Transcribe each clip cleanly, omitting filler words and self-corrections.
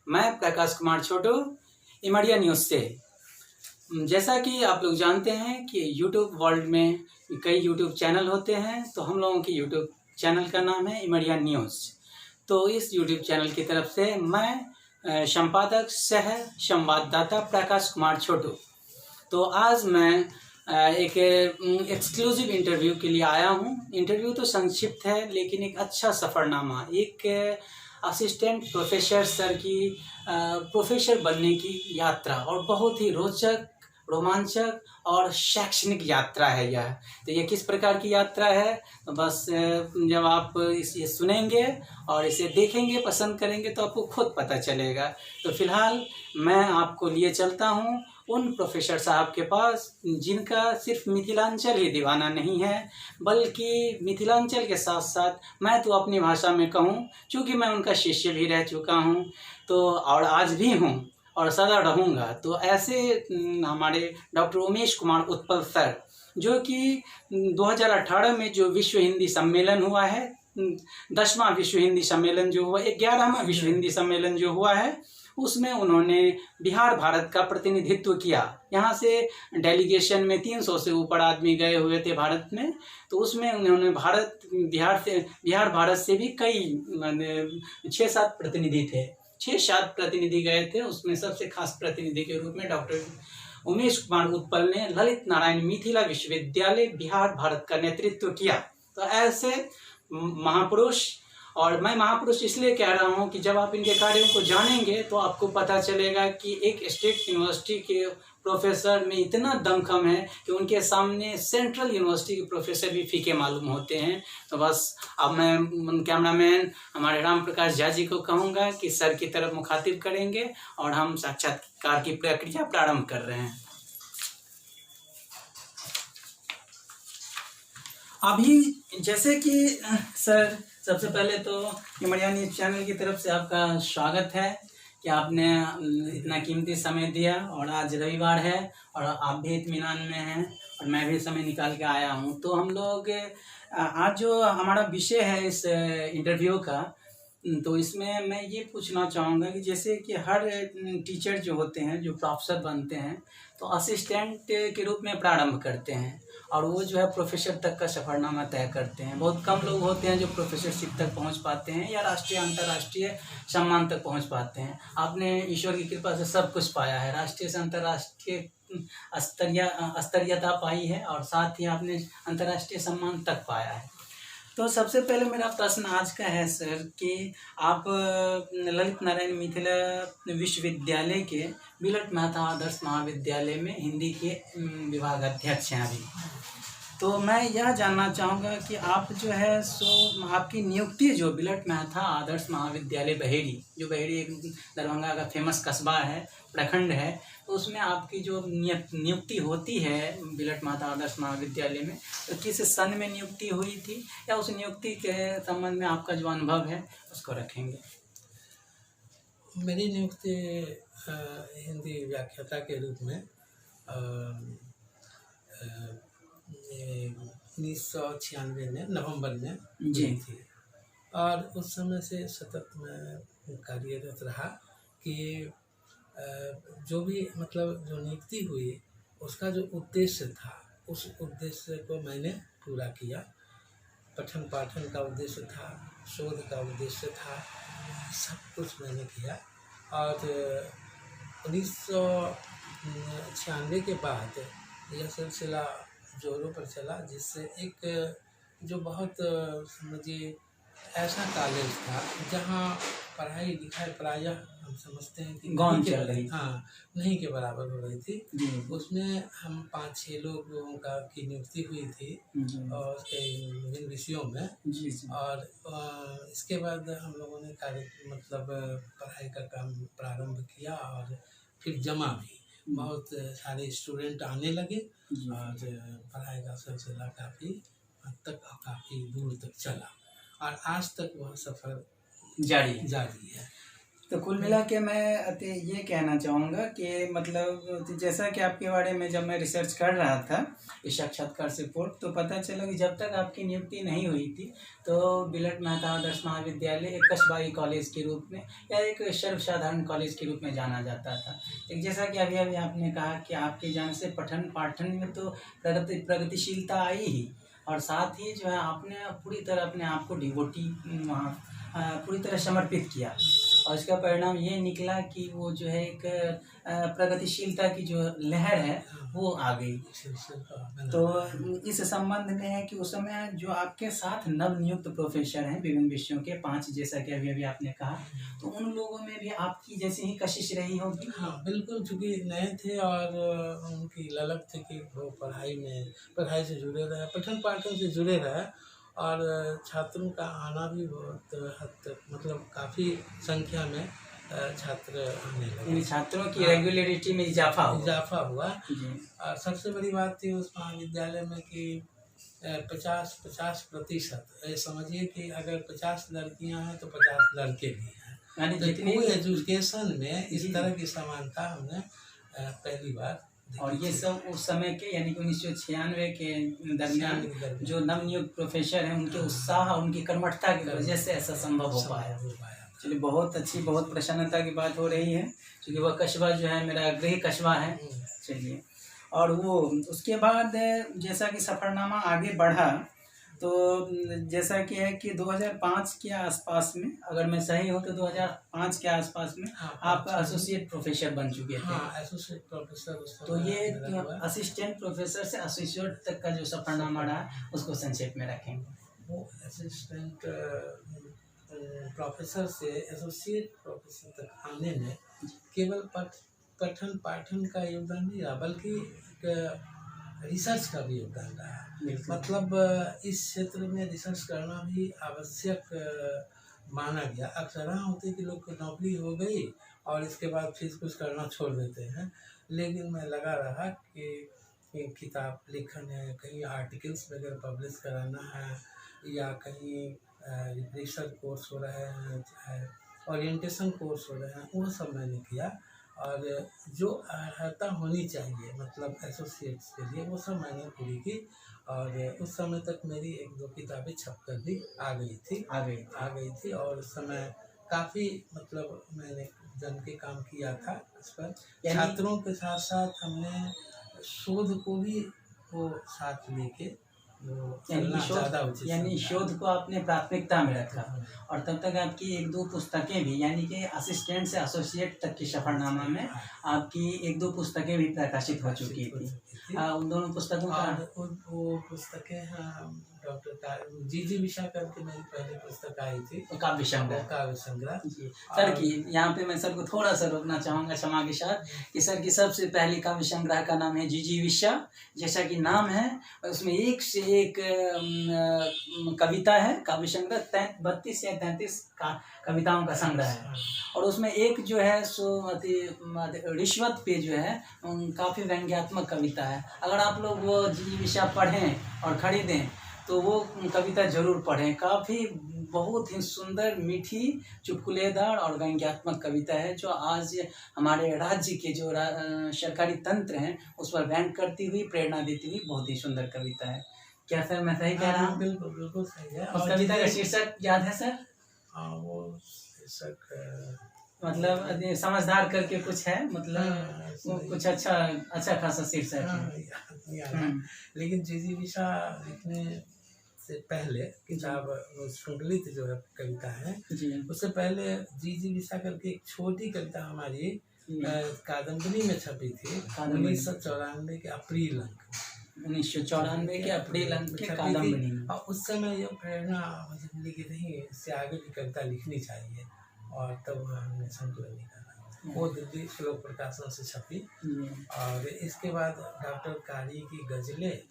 मैं प्रकाश कुमार छोटू, इमरिया न्यूज़ से। जैसा कि आप लोग जानते हैं कि यूट्यूब वर्ल्ड में कई यूट्यूब चैनल होते हैं, तो हम लोगों की यूट्यूब चैनल का नाम है इमरिया न्यूज़। तो इस यूट्यूब चैनल की तरफ से मैं संपादक सह संवाददाता प्रकाश कुमार छोटू। तो आज मैं एक एक्सक्लूसिव इंटरव्यू के लिए आया हूँ। इंटरव्यू तो संक्षिप्त है, लेकिन एक अच्छा सफ़रनामा, एक असिस्टेंट प्रोफेसर सर की प्रोफेसर बनने की यात्रा, और बहुत ही रोचक, रोमांचक और शैक्षणिक यात्रा है यह। तो ये किस प्रकार की यात्रा है, तो बस जब आप इसे सुनेंगे और इसे देखेंगे, पसंद करेंगे, तो आपको खुद पता चलेगा। तो फिलहाल मैं आपको लिए चलता हूँ उन प्रोफेसर साहब के पास जिनका सिर्फ मिथिलांचल ही दीवाना नहीं है, बल्कि मिथिलांचल के साथ साथ मैं तो अपनी भाषा में कहूँ, चूँकि मैं उनका शिष्य भी रह चुका हूँ, तो और आज भी हूँ और सदा रहूँगा। तो ऐसे हमारे डॉक्टर उमेश कुमार उत्पल सर, जो कि 2018 में जो विश्व हिंदी सम्मेलन हुआ है, 10वां विश्व हिंदी सम्मेलन जो हुआ, 11वां विश्व हिंदी सम्मेलन जो हुआ है, उसमें उन्होंने बिहार भारत का प्रतिनिधित्व किया। यहाँ से डेलीगेशन में 300 से ऊपर आदमी गए हुए थे भारत में। तो उसमें उन्होंने बिहार भारत से भी कई 6-7 प्रतिनिधि थे, 6-7 प्रतिनिधि गए थे। उसमें सबसे खास प्रतिनिधि के रूप में डॉक्टर उमेश कुमार उत्पल ने ललित नारायण मिथिला विश्वविद्यालय बिहार भारत का नेतृत्व किया। तो ऐसे महापुरुष, और मैं महापुरुष इसलिए कह रहा हूं कि जब आप इनके कार्यों को जानेंगे तो आपको पता चलेगा कि एक स्टेट यूनिवर्सिटी के प्रोफेसर में इतना दमखम है कि उनके सामने सेंट्रल यूनिवर्सिटी के प्रोफेसर भी फीके मालूम होते हैं। तो बस अब मैं कैमरामैन हमारे राम प्रकाश झा जी को कहूँगा कि सर की तरफ मुखातिब करेंगे और हम साक्षात्कार की प्रक्रिया प्रारंभ कर रहे हैं। अभी जैसे कि सर, सबसे पहले तो इमरिया न्यूज़ चैनल की तरफ से आपका स्वागत है कि आपने इतना कीमती समय दिया, और आज रविवार है और आप भी इत्मीनान में हैं और मैं भी समय निकाल के आया हूं। तो हम लोग आज जो हमारा विषय है इस इंटरव्यू का, तो इसमें मैं ये पूछना चाहूँगा कि जैसे कि हर टीचर जो होते हैं, जो प्रोफेसर बनते हैं, तो असिस्टेंट के रूप में प्रारंभ करते हैं और वो जो है प्रोफेसर तक का सफ़रनामा तय करते हैं। बहुत कम लोग होते हैं जो प्रोफेसरशिप तक पहुंच पाते हैं या राष्ट्रीय अंतर्राष्ट्रीय सम्मान तक पहुंच पाते हैं। आपने ईश्वर की कृपा से सब कुछ पाया है, राष्ट्रीय से अंतर्राष्ट्रीय स्तरीयता पाई है, और साथ ही आपने अंतर्राष्ट्रीय सम्मान तक पाया है। तो सबसे पहले मेरा प्रश्न आज का है सर कि आप ललित नारायण मिथिला विश्वविद्यालय के बिलट मेहता आदर्श महाविद्यालय में हिंदी के विभाग अध्यक्ष हैं अभी। तो मैं यह जानना चाहूँगा कि आप जो है सो आपकी नियुक्ति जो बिलट मेहता आदर्श महाविद्यालय बहेड़ी, जो बहेड़ी एक दरभंगा का फेमस कस्बा है, प्रखंड है, तो उसमें आपकी जो नियुक्ति होती है बिलट मेहता आदर्श महाविद्यालय में, तो किस सन में नियुक्ति हुई थी, या उस नियुक्ति के संबंध में आपका जो अनुभव है उसको रखेंगे। मेरी नियुक्ति हिंदी व्याख्याता के रूप में 1996 में नवंबर में जी थी, और उस समय से सतत मैं कार्यरत रहा कि जो भी मतलब जो नियुक्ति हुई उसका जो उद्देश्य था, उस उद्देश्य को मैंने पूरा किया। पठन पाठन का उद्देश्य था, शोध का उद्देश्य था, सब कुछ मैंने किया। और 1996 के बाद यह सिलसिला जोरों पर चला, जिससे एक जो बहुत समझिए ऐसा कॉलेज था जहाँ पढ़ाई लिखाई प्रायः हम समझते हैं कि गौन चल रही, हाँ, नहीं के बराबर हो रही थी। उसमें हम 5-6 लोगों का की नियुक्ति हुई थी और विभिन्न विषयों में। और इसके बाद हम लोगों ने मतलब पढ़ाई का काम प्रारंभ किया, और फिर जमा भी बहुत सारे स्टूडेंट आने लगे, और पढ़ाई का सिलसिला काफ़ी हद तक और काफ़ी दूर तक चला, और आज तक वह सफ़र जारी है। तो कुल मिला के मैं ये कहना चाहूँगा कि मतलब जैसा कि आपके बारे में जब मैं रिसर्च कर रहा था इस साक्षात्कार से पूर्व, तो पता चला कि जब तक आपकी नियुक्ति नहीं हुई थी तो बिलट मेहता आदर्श महाविद्यालय एक कस्बाई कॉलेज के रूप में या एक सर्वसाधारण कॉलेज के रूप में जाना जाता था। एक जैसा कि अभी अभी आपने कहा कि आपके जाने से पठन पाठन में तो प्रगतिशीलता आई ही, और साथ ही जो है आपने पूरी तरह अपने आप को डिवोटी वहाँ पूरी तरह समर्पित किया, और इसका परिणाम ये निकला कि वो जो है एक प्रगतिशीलता की जो लहर है वो आ गई। तो इस संबंध में है कि उस समय जो आपके साथ नवनियुक्त प्रोफेसर हैं विभिन्न विषयों के 5, जैसा कि अभी अभी आपने कहा, तो उन लोगों में भी आपकी जैसी ही कशिश रही होगी। हाँ बिल्कुल, चूँकि नए थे और उनकी ललक थी कि वो पढ़ाई से जुड़े रहे, पठन पाठन से जुड़े रहे, और छात्रों का आना भी बहुत हद तक मतलब काफ़ी संख्या में छात्र आने लगे। छात्रों की रेगुलरिटी में इजाफा हुआ। और सबसे बड़ी बात थी उस महाविद्यालय में कि 50% समझिए कि अगर 50 लड़कियां हैं तो 50 लड़के भी हैं, यानी तो जितनी एजुकेशन में इस तरह की समानता हमने पहली बार। और ये सब उस समय के यानी कि 1996 के दरमियान जो नवनियुक्त प्रोफेसर हैं उनके उत्साह और उनकी कर्मठता की वजह से ऐसा संभव हो पाया। चलिए, बहुत अच्छी, बहुत प्रसन्नता की बात हो रही है, क्योंकि वह कस्बा जो है मेरा गृह कस्बा है। चलिए, और वो उसके बाद जैसा कि सफ़रनामा आगे बढ़ा, तो जैसा कि है कि 2005 के आसपास में, अगर मैं सही हूँ तो 2005 के आसपास में आप एसोसिएट प्रोफेसर बन चुके थे। Associate professor. तो ये असिस्टेंट प्रोफेसर से एसोसिएट तक का जो सफ़रनामा रहा उसको संक्षेप में रखेंगे। वो असिस्टेंट प्रोफेसर से एसोसिएट प्रोफेसर तक आने में केवल पठन पाठन का योगदान नहीं रहा, बल्कि रिसर्च का भी योगदान रहा। मतलब इस क्षेत्र में रिसर्च करना भी आवश्यक माना गया। अक्सर होते कि लोग को नौकरी हो गई और इसके बाद फिर कुछ करना छोड़ देते हैं, लेकिन मैं लगा रहा कि किताब लिखन है, कहीं आर्टिकल्स वगैरह पब्लिश कराना है, या कहीं रिसर्च कोर्स हो रहे हैं, चाहे ओरिएंटेशन कोर्स हो रहे हैं, वो सब मैंने किया। और जो अर्हता होनी चाहिए मतलब एसोसिएट्स के लिए, वो सब मैंने पूरी की। और उस समय तक मेरी 1-2 किताबें छप कर भी आ गई थी। और उस समय काफ़ी मतलब मैंने जम के काम किया था इस पर। छात्रों के साथ साथ हमने शोध को भी वो साथ लेके यानी शोध को आपने प्राथमिकता में रखा, और तब तक आपकी 1-2 पुस्तकें भी, यानी कि असिस्टेंट से एसोसिएट तक की सफ़रनामा में आपकी 1-2 पुस्तकें भी प्रकाशित हो चुकी थी। उन दोनों पुस्तकों का वो पुस्तकें डॉक्टर जी विशा करके मेरी पहली पुस्तक आई थी, काव्य संग्रह। सर की यहाँ पे मैं सर को थोड़ा सा रोकना चाहूँगा क्षमा के साथ, कि सर की सबसे पहली काव्य संग्रह का नाम है जी विशा। जैसा कि नाम है उसमें एक से एक कविता है। काव्य संग्रह 32 या 33 कविताओं का संग्रह है, और उसमें एक जो है सो रिश्वत पे जो है काफ़ी व्यंग्यात्मक कविता है। अगर आप लोग वो जी विशा पढ़ें और खरीदें तो वो कविता जरूर पढ़ें। काफ़ी बहुत ही सुंदर, मीठी, चुटकुलेदार और व्यंग्यात्मक कविता है, जो आज हमारे राज्य के जो सरकारी तंत्र हैं उस पर व्यंग करती हुई, प्रेरणा देती हुई बहुत ही सुंदर कविता है। क्या सर मैं सही कह रहा हूँ? बिल्कुल सही है। उस कविता का शीर्षक याद है सर? वो शीर्षक मतलब समझदार करके कुछ है, मतलब कुछ अच्छा खासा शीर्षक है। लेकिन जी विशा लिखने से पहले किताब संकलित जो है कविता है, उससे पहले जी विशा करके एक छोटी कविता हमारी कादम्बरी में छपी थी 1994 के अप्रैल अंक 1994 के अप्रैल अंक के कादम्बरी में। और उस समय यह प्रेरणा मुझे मिली कि नहीं, इससे आगे भी कविता लिखनी चाहिए, और तब हमने संकलन निकाला। वो दिल्ली श्लोक प्रकाशन से छपी। और इसके बाद डॉक्टर कारी की गज़लें,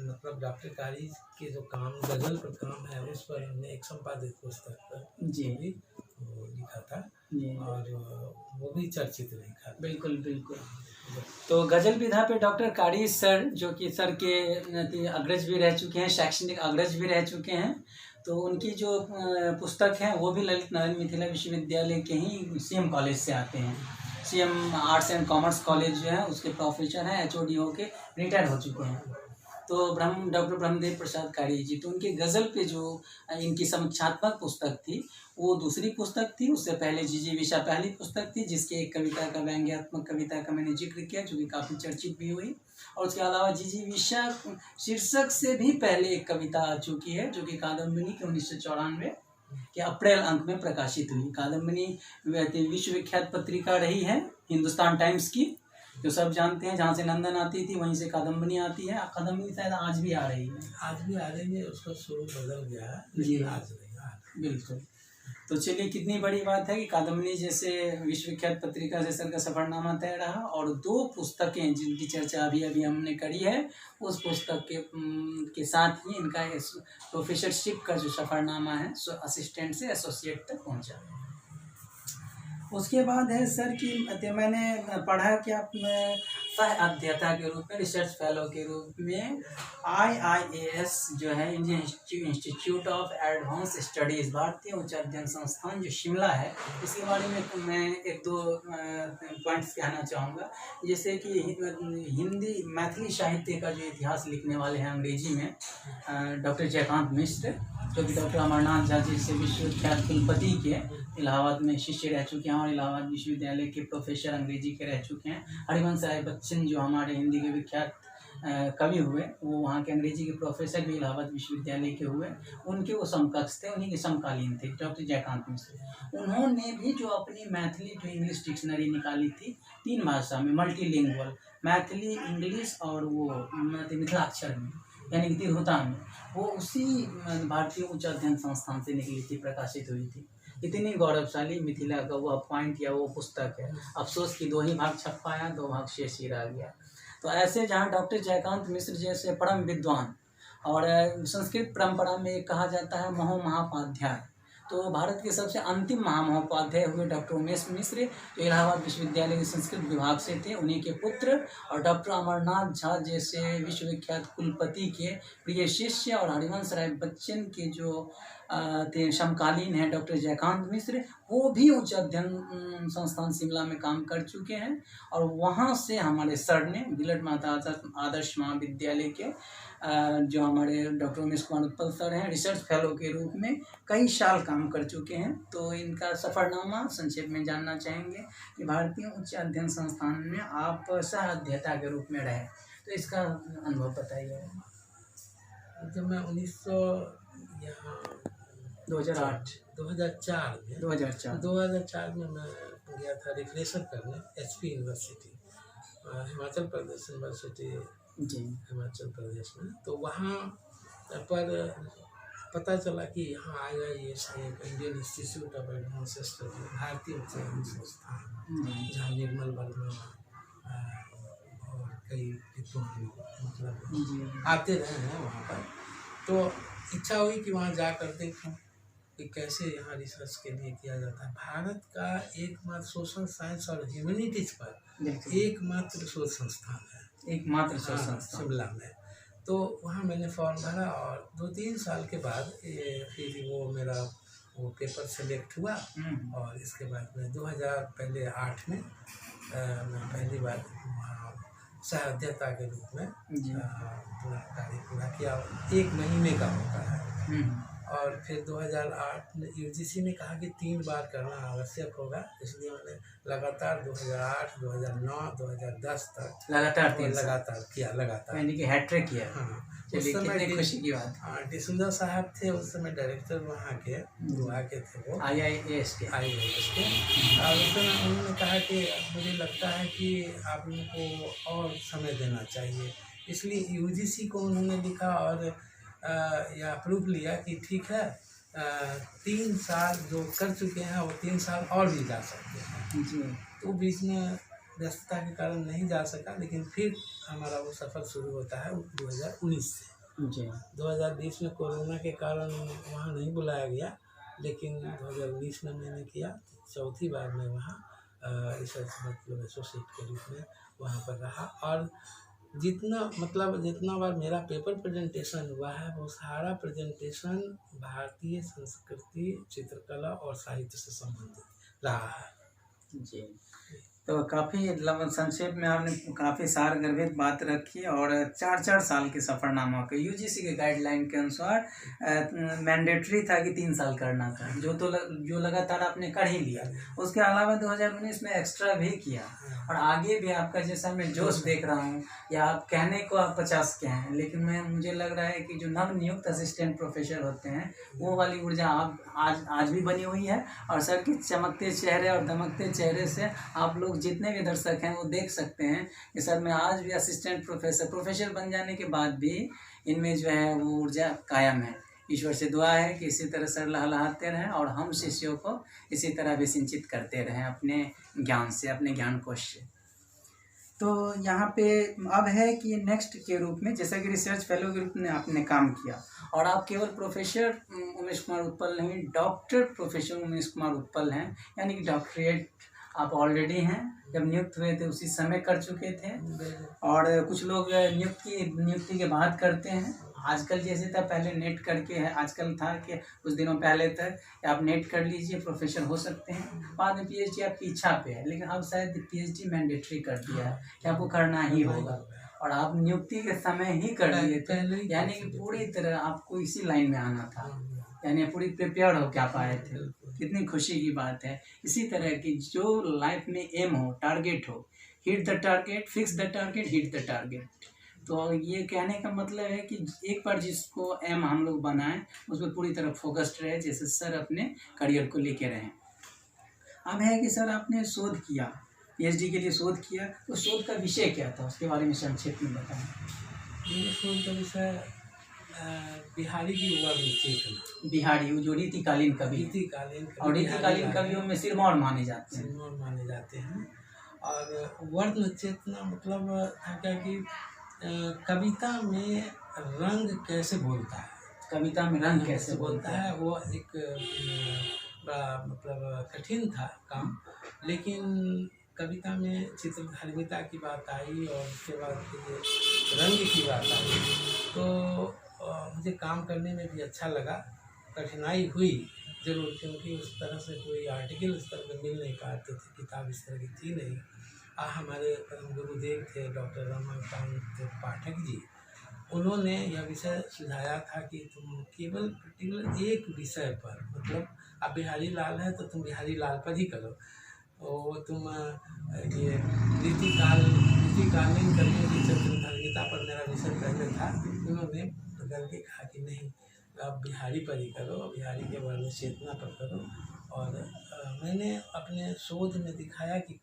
मतलब डॉक्टर कारी के जो काम गज़ल पर काम है, उस पर हमने एक संपादित पुस्तक पर भी वो लिखा था, और वो भी चर्चित लिखा। बिल्कुल। तो गज़ल विधा पे डॉक्टर कारी सर, जो कि सर के अग्रज भी रह चुके हैं, शैक्षणिक अग्रज भी रह चुके हैं, तो उनकी जो पुस्तक है वो भी ललित नारायण मिथिला विश्वविद्यालय के ही सीएम कॉलेज से आते हैं। CM arts and commerce college जो है उसके प्रोफेसर हैं, एचओडी होके रिटायर हो चुके हैं। तो डॉक्टर ब्रह्मदेव प्रसाद कारी जी, तो उनके गज़ल पे जो इनकी समीक्षात्मक पुस्तक थी वो दूसरी पुस्तक थी। उससे पहले जीजी विशा पहली पुस्तक थी, जिसके एक कविता का, व्यंग्यात्मक कविता का मैंने जिक्र किया, जो कि काफ़ी चर्चित भी हुई। और उसके अलावा जीजी विशा शीर्षक से भी पहले एक कविता आ चुकी है, जो कि कादम्बिनी के 1994 के अप्रैल अंक में प्रकाशित हुई। कादम्बिनी विश्वविख्यात पत्रिका रही है हिंदुस्तान टाइम्स की, जो सब जानते हैं, जहाँ से नंदन आती थी वहीं से कादम्बिनी आती है। कादम्बिनी शायद आज भी आ रही है। आज भी आ रही है, उसका स्वरूप बदल गया है जी, आज रहेगा। बिल्कुल। तो चलिए, कितनी बड़ी बात है कि कादम्बिनी जैसे विश्वविख्यात पत्रिका से सर का सफरनामा तय रहा, और 2 पुस्तकें जिनकी चर्चा अभी अभी हमने करी है, उस पुस्तक के साथ ही इनका प्रोफेसरशिप का जो सफरनामा है असिस्टेंट से एसोसिएट तक पहुंचा। उसके बाद है सर कि मैंने पढ़ा कि आप सह अध्येता के रूप में, रिसर्च फेलो के रूप में IIAS जो है, Indian institute of advance studies, भारतीय उच्च अध्ययन संस्थान जो शिमला है, इसके बारे में मैं 1-2 पॉइंट्स कहना चाहूँगा। जैसे कि हिंदी मैथिली साहित्य का जो इतिहास लिखने वाले हैं अंग्रेजी में डॉक्टर जयकांत मिश्र, जो कि डॉक्टर अमरनाथ झा जी से विश्वविख्यात कुलपति के इलाहाबाद में शिष्य रह चुके हैं और इलाहाबाद विश्वविद्यालय के प्रोफेसर अंग्रेजी के रह चुके हैं। हरिवंश राय बच्चन जो हमारे हिंदी के विख्यात कवि हुए, वो वहाँ के अंग्रेजी के प्रोफेसर भी इलाहाबाद विश्वविद्यालय के हुए। उनके वो समकक्ष थे, उन्हीं के समकालीन थे डॉक्टर जयकांत मिश्र। उन्होंने भी जो अपनी मैथिली टू इंग्लिश डिक्शनरी निकाली थी 3 भाषा में, मल्टीलिंगुअल, मैथिली, इंग्लिश और वो मिथिलाक्षर में, यानी कि तिरहुता में, वो उसी भारतीय उच्च अध्ययन संस्थान से निकली थी, प्रकाशित हुई थी। इतनी गौरवशाली मिथिला का वह पॉइंट या वो पुस्तक है। अफसोस कि 2 ही भाग छप पाया, 2 भाग शेष ही रह गया। तो ऐसे जहाँ डॉक्टर जयकांत मिश्र जैसे परम विद्वान, और संस्कृत परंपरा में कहा जाता है महामहोपाध्याय, तो भारत के सबसे अंतिम महामहोपाध्याय हुए डॉक्टर उमेश मिश्र, जो इलाहाबाद विश्वविद्यालय के संस्कृत विभाग से थे, उन्हीं के पुत्र, और डॉक्टर अमरनाथ झा जैसे विश्वविख्यात कुलपति के प्रिय शिष्य, और हरिवंश राय बच्चन के जो समकालीन हैं डॉक्टर जयकांत मिश्र, वो भी उच्च अध्ययन संस्थान शिमला में काम कर चुके हैं। और वहाँ से हमारे सर ने बिलट माता आदर्श महाविद्यालय के जो हमारे डॉक्टर उमेश कुमार उत्पल सर हैं, रिसर्च फेलो के रूप में कई साल काम कर चुके हैं। तो इनका सफ़रनामा संक्षेप में जानना चाहेंगे कि भारतीय उच्च अध्ययन संस्थान में आप सह अध्येता के रूप में रहे, तो इसका अनुभव बताइए। जब मैं 2004 में मैं गया था रिफ्रेशर करने HP university, Himachal Pradesh university जी, हिमाचल प्रदेश में। तो वहाँ पर पता चला कि यहाँ IIAS Indian institute of advance study, भारतीय उच्च अध्ययन संस्थान, जहाँ निर्मल वर्मा और कई विद्वान मतलब आते रहे हैं वहाँ पर। तो इच्छा हुई कि वहाँ जा कर देखूँ कि कैसे यहाँ रिसर्च के लिए किया जाता है। भारत का एकमात्र सोशल साइंस और ह्यूमैनिटीज पर एकमात्र शोध संस्थान है, एकमात्र शोध संस्थान शिमला में। तो वहाँ मैंने फॉर्म भरा और 2-3 साल के बाद फिर वो मेरा वो पेपर सेलेक्ट हुआ, और इसके बाद में 2008 में मैं पहली बार सह अध्येता के रूप में पूरा कार्य पूरा किया। 1 महीने का होता है। और फिर 2008 में UGC ने कहा कि 3 बार करना आवश्यक होगा, इसलिए मैंने लगातार 2008, 2009, 2010 तक लगातार किया, यानी कि हैट्रिक किया। हाँ, उस समय खुशी की बात। हाँ, डिसूजा साहब थे उस समय डायरेक्टर वहाँ के, गोवा के थे वो, IIAS के। और उस समय उन्होंने कहा कि मुझे लगता है कि आप लोगों को और समय देना चाहिए, इसलिए UGC को उन्होंने लिखा और या अप्रूव लिया कि ठीक है, 3 साल जो कर चुके हैं वो 3 साल और भी जा सकते हैं जी। तो बीच में व्यस्तता के कारण नहीं जा सका, लेकिन फिर हमारा वो सफ़र शुरू होता है 2019 से जी। 2020 में कोरोना के कारण वहाँ नहीं बुलाया गया, लेकिन 2019 में मैंने किया। 4थी बार मैं वहाँ रिसर्च मतलब एसोसिएट के रूप में वहाँ पर रहा। और जितना बार मेरा पेपर प्रेजेंटेशन हुआ है वो सारा प्रेजेंटेशन भारतीय संस्कृति, चित्रकला और साहित्य से संबंधित रहा है। जी, तो काफ़ी संक्षेप में आपने काफ़ी सारगर्भित बात रखी और 4 साल के सफ़रनामा के यूजीसी के गाइडलाइन के अनुसार मैंडेटरी था कि 3 साल करना था, जो लगातार आपने कर ही लिया। उसके अलावा 2019 में एक्स्ट्रा भी किया और आगे भी आपका जैसा मैं जोश देख रहा हूँ, या आप कहने को आप 50 के हैं, लेकिन मुझे लग रहा है कि जो नवनियुक्त असिस्टेंट प्रोफेसर होते हैं वो वाली ऊर्जा आप आज भी बनी हुई है। और सर के चमकते चेहरे और दमकते चेहरे से आप लोग जितने भी दर्शक हैं वो देख सकते हैं कि सर में आज भी असिस्टेंट प्रोफेसर बन जाने के बाद भी इनमें जो है वो ऊर्जा कायम है। ईश्वर से दुआ है कि इसी तरह सर लहलहाते रहें और हम शिष्यों को इसी तरह भी सिंचित करते रहें अपने ज्ञान से, अपने ज्ञान कोश से। तो यहाँ पे अब है कि नेक्स्ट के रूप में जैसा कि रिसर्च फेलो के रूप में आपने काम किया और आप केवल प्रोफेसर उमेश कुमार उत्पल नहीं, डॉक्टर प्रोफेसर उमेश कुमार उत्पल हैं, यानी कि डॉक्टरेट आप ऑलरेडी हैं। जब नियुक्त हुए थे उसी समय कर चुके थे और कुछ लोग नियुक्ति के बाद करते हैं। आजकल जैसे था पहले नेट करके है, आजकल था कि कुछ दिनों पहले तक आप नेट कर लीजिए प्रोफेसर हो सकते हैं, बाद में पीएचडी आपकी इच्छा पे है, लेकिन अब शायद पीएचडी मैंडेटरी कर दिया है कि आपको करना ही होगा और आप नियुक्ति के समय ही कर दिए थे, यानी कि पूरी तरह आपको इसी लाइन में आना था, यानी पूरी प्रिपेयर हो क्या पाए थे। कितनी खुशी की बात है। इसी तरह की जो लाइफ में एम हो, टारगेट हो, hit the target, fix the target, hit the target. तो ये कहने का मतलब है कि एक बार जिसको एम हम लोग बनाएं उस पर पूरी तरह फोकस्ड रहे, जैसे सर अपने करियर को लेके रहें। अब है कि सर आपने शोध किया, पीएचडी के लिए शोध किया, तो शोध का विषय क्या था उसके बारे में संक्षेप में बताएं। मेरे शोध का विषय बिहारी की वर्ग चेतना। बिहारी जो रीतिकालीन कवि और रीतिकालीन कवियों में सिरमौर माने जाते हैं। और वर्ण चेतना मतलब क्या कि कविता में रंग कैसे बोलता है, कविता में रंग कैसे बोलता है, वो एक बड़ा मतलब कठिन था काम, लेकिन कविता में चित्रधारिता की बात आई और उसके बाद रंग की बात आई, तो मुझे काम करने में भी अच्छा लगा। कठिनाई हुई जरूर, क्योंकि उस तरह से कोई आर्टिकल इस तरह में मिल नहीं पाते थे, किताब इस तरह की थी नहीं। हमारे परम गुरुदेव थे डॉक्टर रमाकांत पाठक जी, उन्होंने यह विषय सुझाया था कि तुम केवल पर्टिकुलर एक विषय पर, मतलब अब बिहारी लाल है तो तुम बिहारी लाल पर ही करो, और तुम ये रीतिकालीन कवियों की चित्रधारिता पर मेरा विषय पहले था, उन्होंने बदल के कहा कि नहीं आप बिहारी पर ही करो, बिहारी के वर्ण चेतना पर करो। और मैंने अपने शोध में दिखाया कि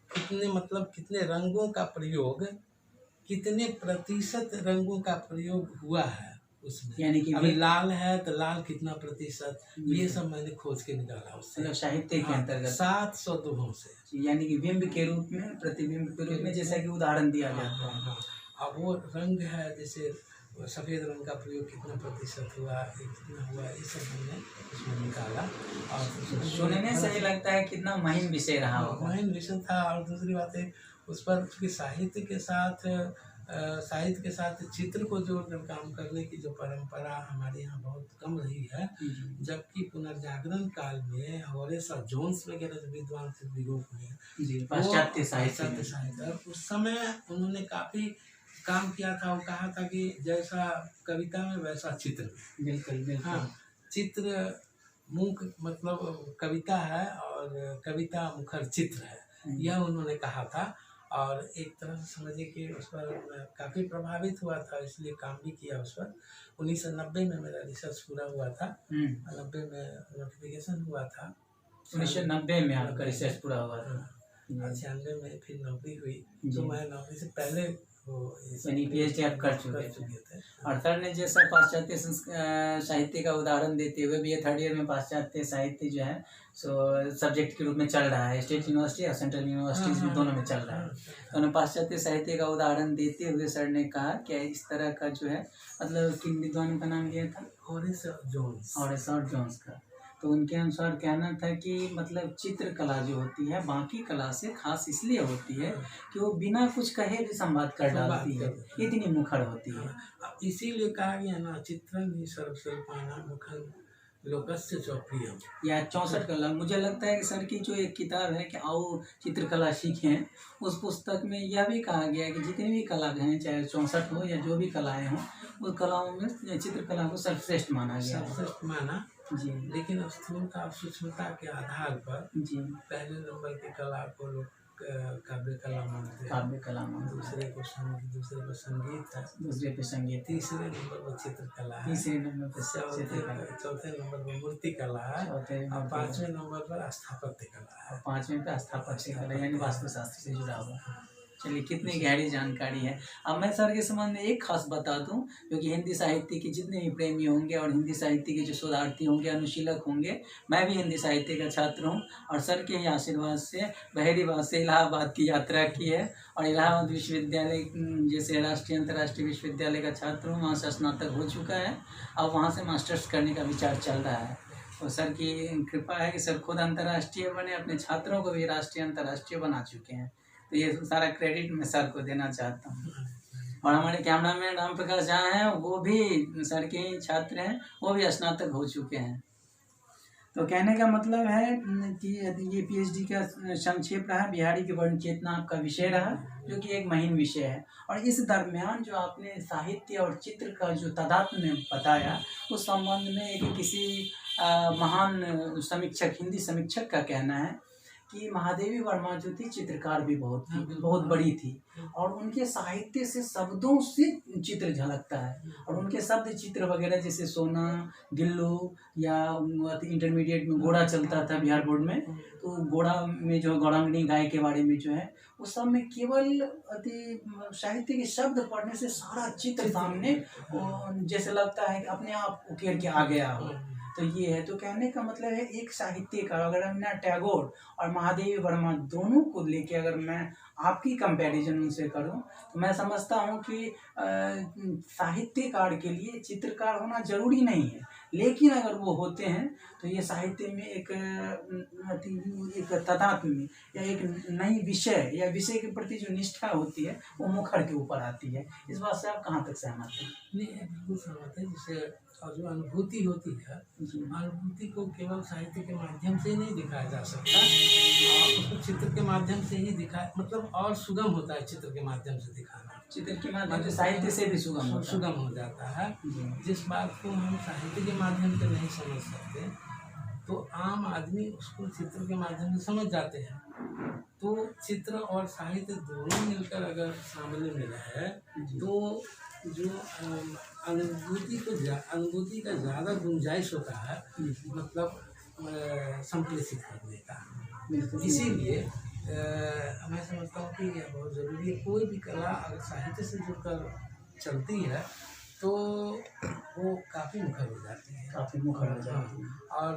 कितने रंगों का प्रयोग, कितने प्रतिशत रंगों का प्रयोग हुआ है उसमें, यानी कि अभी लाल है तो लाल कितना प्रतिशत, ये सब मैंने खोज के निकाला उससे, साहित्य के अंतर्गत 700 दोहों से, यानी कि बिंब के रूप में, प्रतिबिंब के रूप में, जैसा कि उदाहरण दिया जाता है। अब वो रंग है, जैसे सफ़ेद रंग का प्रयोग कितना प्रतिशत हुआ, कितना हुआ, ये सब हमने उसमें निकाला। और सुनने से ही लगता है कितना महीन विषय रहा होगा। महीन विषय था। और दूसरी बात है उस पर उसके साहित्य के साथ चित्र को जोड़कर काम करने की जो परंपरा हमारे यहाँ बहुत कम रही है, जबकि पुनर्जागरण काल में हॉरेस और जोन्स वगैरह जो विद्वान थे यूरोप में, पाश्चात्य साहित्य, उस समय उन्होंने काफ़ी काम किया था। वो कहा था कि जैसा कविता में वैसा चित्र। बिल्कुल। हाँ, चित्र मुख मतलब कविता है और कविता मुखर चित्र है, यह उन्होंने कहा था। और एक तरह से समझिए कि उस पर काफ़ी प्रभावित हुआ था, इसलिए काम भी किया उस पर। 1990 में मेरा रिसर्च पूरा हुआ था, 90 में नोटिफिकेशन हुआ था, 1990 में आपका रिसर्च पूरा हुआ था। 96 में फिर नौकरी हुई, तो मैं नौकरी से पहले पीएचडी आप कर चुके थे। और सर ने जैसा पाश्चात्य साहित्य का उदाहरण देते हुए भी, ये 3rd ईयर में पाश्चात्य साहित्य जो है सो सब्जेक्ट के रूप में चल रहा है, स्टेट यूनिवर्सिटी और सेंट्रल यूनिवर्सिटीज में दोनों में चल रहा है। तो उन्होंने पाश्चात्य साहित्य का उदाहरण देते हुए सर ने कहा कि इस तरह का जो है, मतलब किन विद्वानों का नाम लिया था, हॉरेस और जोन्स का। तो उनके अनुसार कहना था कि मतलब चित्रकला जो होती है बाकी कला से खास इसलिए होती है कि वो बिना कुछ कहे भी संवाद कर डालती है, इतनी मुखर होती है। इसीलिए कहा गया ना, चित्रं ही सर्वशिल्पानां मुखं लोकस्य च प्रियम्। या 64 कला, मुझे लगता है कि सर की जो एक किताब है कि आओ चित्रकला सीखें, उस पुस्तक में यह भी कहा गया है कि जितनी भी कला हैं, चाहे 64 हो या जो भी कलाएं हों, उस कलाओं में चित्रकला को सर्वश्रेष्ठ माना गया है। सर्वश्रेष्ठ माना जी। लेकिन स्थूलता और सूक्ष्मता के आधार पर जी पहले नंबर की कला को लोग काव्य कला मानते हैं, काव्य कला मानते हैं, दूसरे को संगीत है, दूसरे पे संगीत, तीसरे नंबर पर चित्रकला है, तीसरे नंबर पे चौथे नंबर पर मूर्ति कला है, और पांचवें नंबर पर स्थापत्य कला है। पांचवें पे स्थापत्य कला यानी वास्तुशास्त्र से जुड़ा हुआ। चलिए, कितनी गहरी जानकारी है। अब मैं सर के संबंध में एक खास बता दूं, क्योंकि हिंदी साहित्य के जितने भी प्रेमी होंगे और हिंदी साहित्य के जो शोधार्थी होंगे, अनुशीलक होंगे, मैं भी हिंदी साहित्य का छात्र हूं और सर के ही आशीर्वाद से बहरीवाद से इलाहाबाद की यात्रा की है और इलाहाबाद विश्वविद्यालय जैसे राष्ट्रीय अंतर्राष्ट्रीय विश्वविद्यालय का छात्र हूँ, वहाँ से स्नातक हो चुका है। अब वहाँ से मास्टर्स करने का विचार चल रहा है। और सर की कृपा है कि सर खुद अंतर्राष्ट्रीय बने, अपने छात्रों को भी राष्ट्रीय अंतर्राष्ट्रीय बना चुके हैं। तो ये सारा क्रेडिट मैं सर को देना चाहता हूँ। और हमारे कैमरामैन राम प्रकाश झा हैं, वो भी सर के ही छात्र हैं, वो भी स्नातक हो चुके हैं। तो कहने का मतलब है कि ये पीएचडी का संक्षेप रहा, बिहारी की वर्ण चेतना आपका विषय रहा, जो कि एक महीन विषय है। और इस दरमियान जो आपने साहित्य और चित्र का जो तादात्म्य में बताया, उस संबंध में एक किसी महान समीक्षक, हिंदी समीक्षक का कहना है कि महादेवी वर्मा जो थी चित्रकार भी बहुत बड़ी थी और उनके साहित्य से शब्दों से चित्र झलकता है। और उनके शब्द चित्र वगैरह जैसे सोना, गिल्लू या इंटरमीडिएट में घोड़ा चलता था बिहार बोर्ड में, तो घोड़ा में जो गौरांगनी गाय के बारे में जो है, उस सब में केवल साहित्य के शब्द पढ़ने से सारा चित्र सामने जैसे लगता है कि अपने आप उकेर के आ गया हो। तो ये है, तो कहने का मतलब है एक साहित्यकार, अगर हमने टैगोर और महादेवी वर्मा दोनों को लेके अगर मैं आपकी कंपैरिजन उनसे करूं, तो मैं समझता हूं कि साहित्यकार के लिए चित्रकार होना जरूरी नहीं है, लेकिन अगर वो होते हैं तो ये साहित्य में एक तादात्म्य या एक नई विषय या विषय के प्रति जो निष्ठा होती है वो मुखर के ऊपर आती है। इस बात से आप कहाँ तक सहमत हैं? नहीं, बिल्कुल सहमत है। जैसे और जो अनुभूति होती है, अनुभूति को केवल साहित्य के माध्यम से नहीं दिखाया जा सकता, और उसको चित्र के माध्यम से ही दिखाया, मतलब और सुगम होता है चित्र के माध्यम से दिखाना। चित्र के माध्यम से साहित्य से भी सुगम हो जाता है। जिस बात को हम साहित्य के माध्यम से नहीं समझ सकते, तो आम आदमी उसको चित्र के माध्यम से समझ जाते हैं। तो चित्र और साहित्य दोनों मिलकर अगर सामने में रहे, तो जो अनुभूति का ज़्यादा गुंजाइश होता है, मतलब संप्रेषित करने का। इसीलिए मैं समझता हूँ कि यह बहुत ज़रूरी है। कोई भी कला अगर साहित्य से जुड़कर चलती है तो वो काफ़ी मुखर हो जाती है, और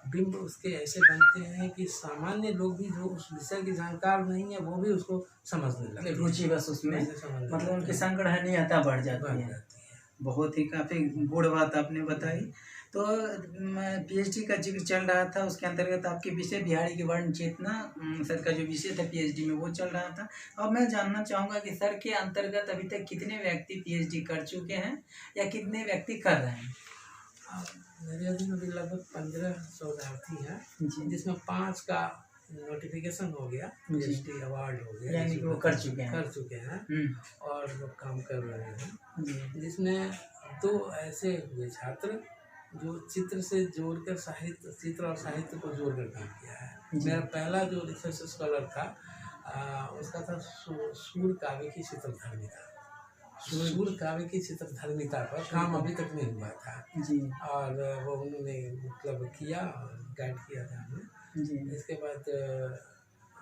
बिंब उसके ऐसे बनते हैं कि सामान्य लोग भी जो उस विषय के जानकार नहीं है, वो भी उसको समझने लगते हैं, रुचि बस उसमें, मतलब उनकी संग्रहणीयता बढ़ जाती है। बहुत ही काफ़ी गूढ़ बात आपने बताई। तो पीएचडी का जिक्र चल रहा था, उसके अंतर्गत आपके विषय बिहारी की वर्ण चेतना सर का जो विषय था पीएचडी में वो चल रहा था। अब मैं जानना चाहूँगा कि सर के अंतर्गत अभी तक कितने व्यक्ति पीएचडी कर चुके हैं या कितने व्यक्ति कर रहे हैं? मेरे अधीन अभी लगभग 15 शोधार्थी हैं, जिसमें 5 का नोटिफिकेशन हो गया, पीएचडी अवार्ड हो गया, यानी कि वो कर चुके हैं और वो काम कर रहे हैं। जिसमें 2 ऐसे हुए छात्र जो चित्र से जोड़कर चित्र और साहित्य को जोड़कर काम किया है। मेरा पहला जो रिसर्च स्कॉलर था उसका था सूर काव्य की चित्रधर्मिता। सूर काव्य की चित्रधर्मिता पर काम अभी तक नहीं हुआ था, और वो उन्होंने मतलब किया, गाइड किया था हमें। इसके बाद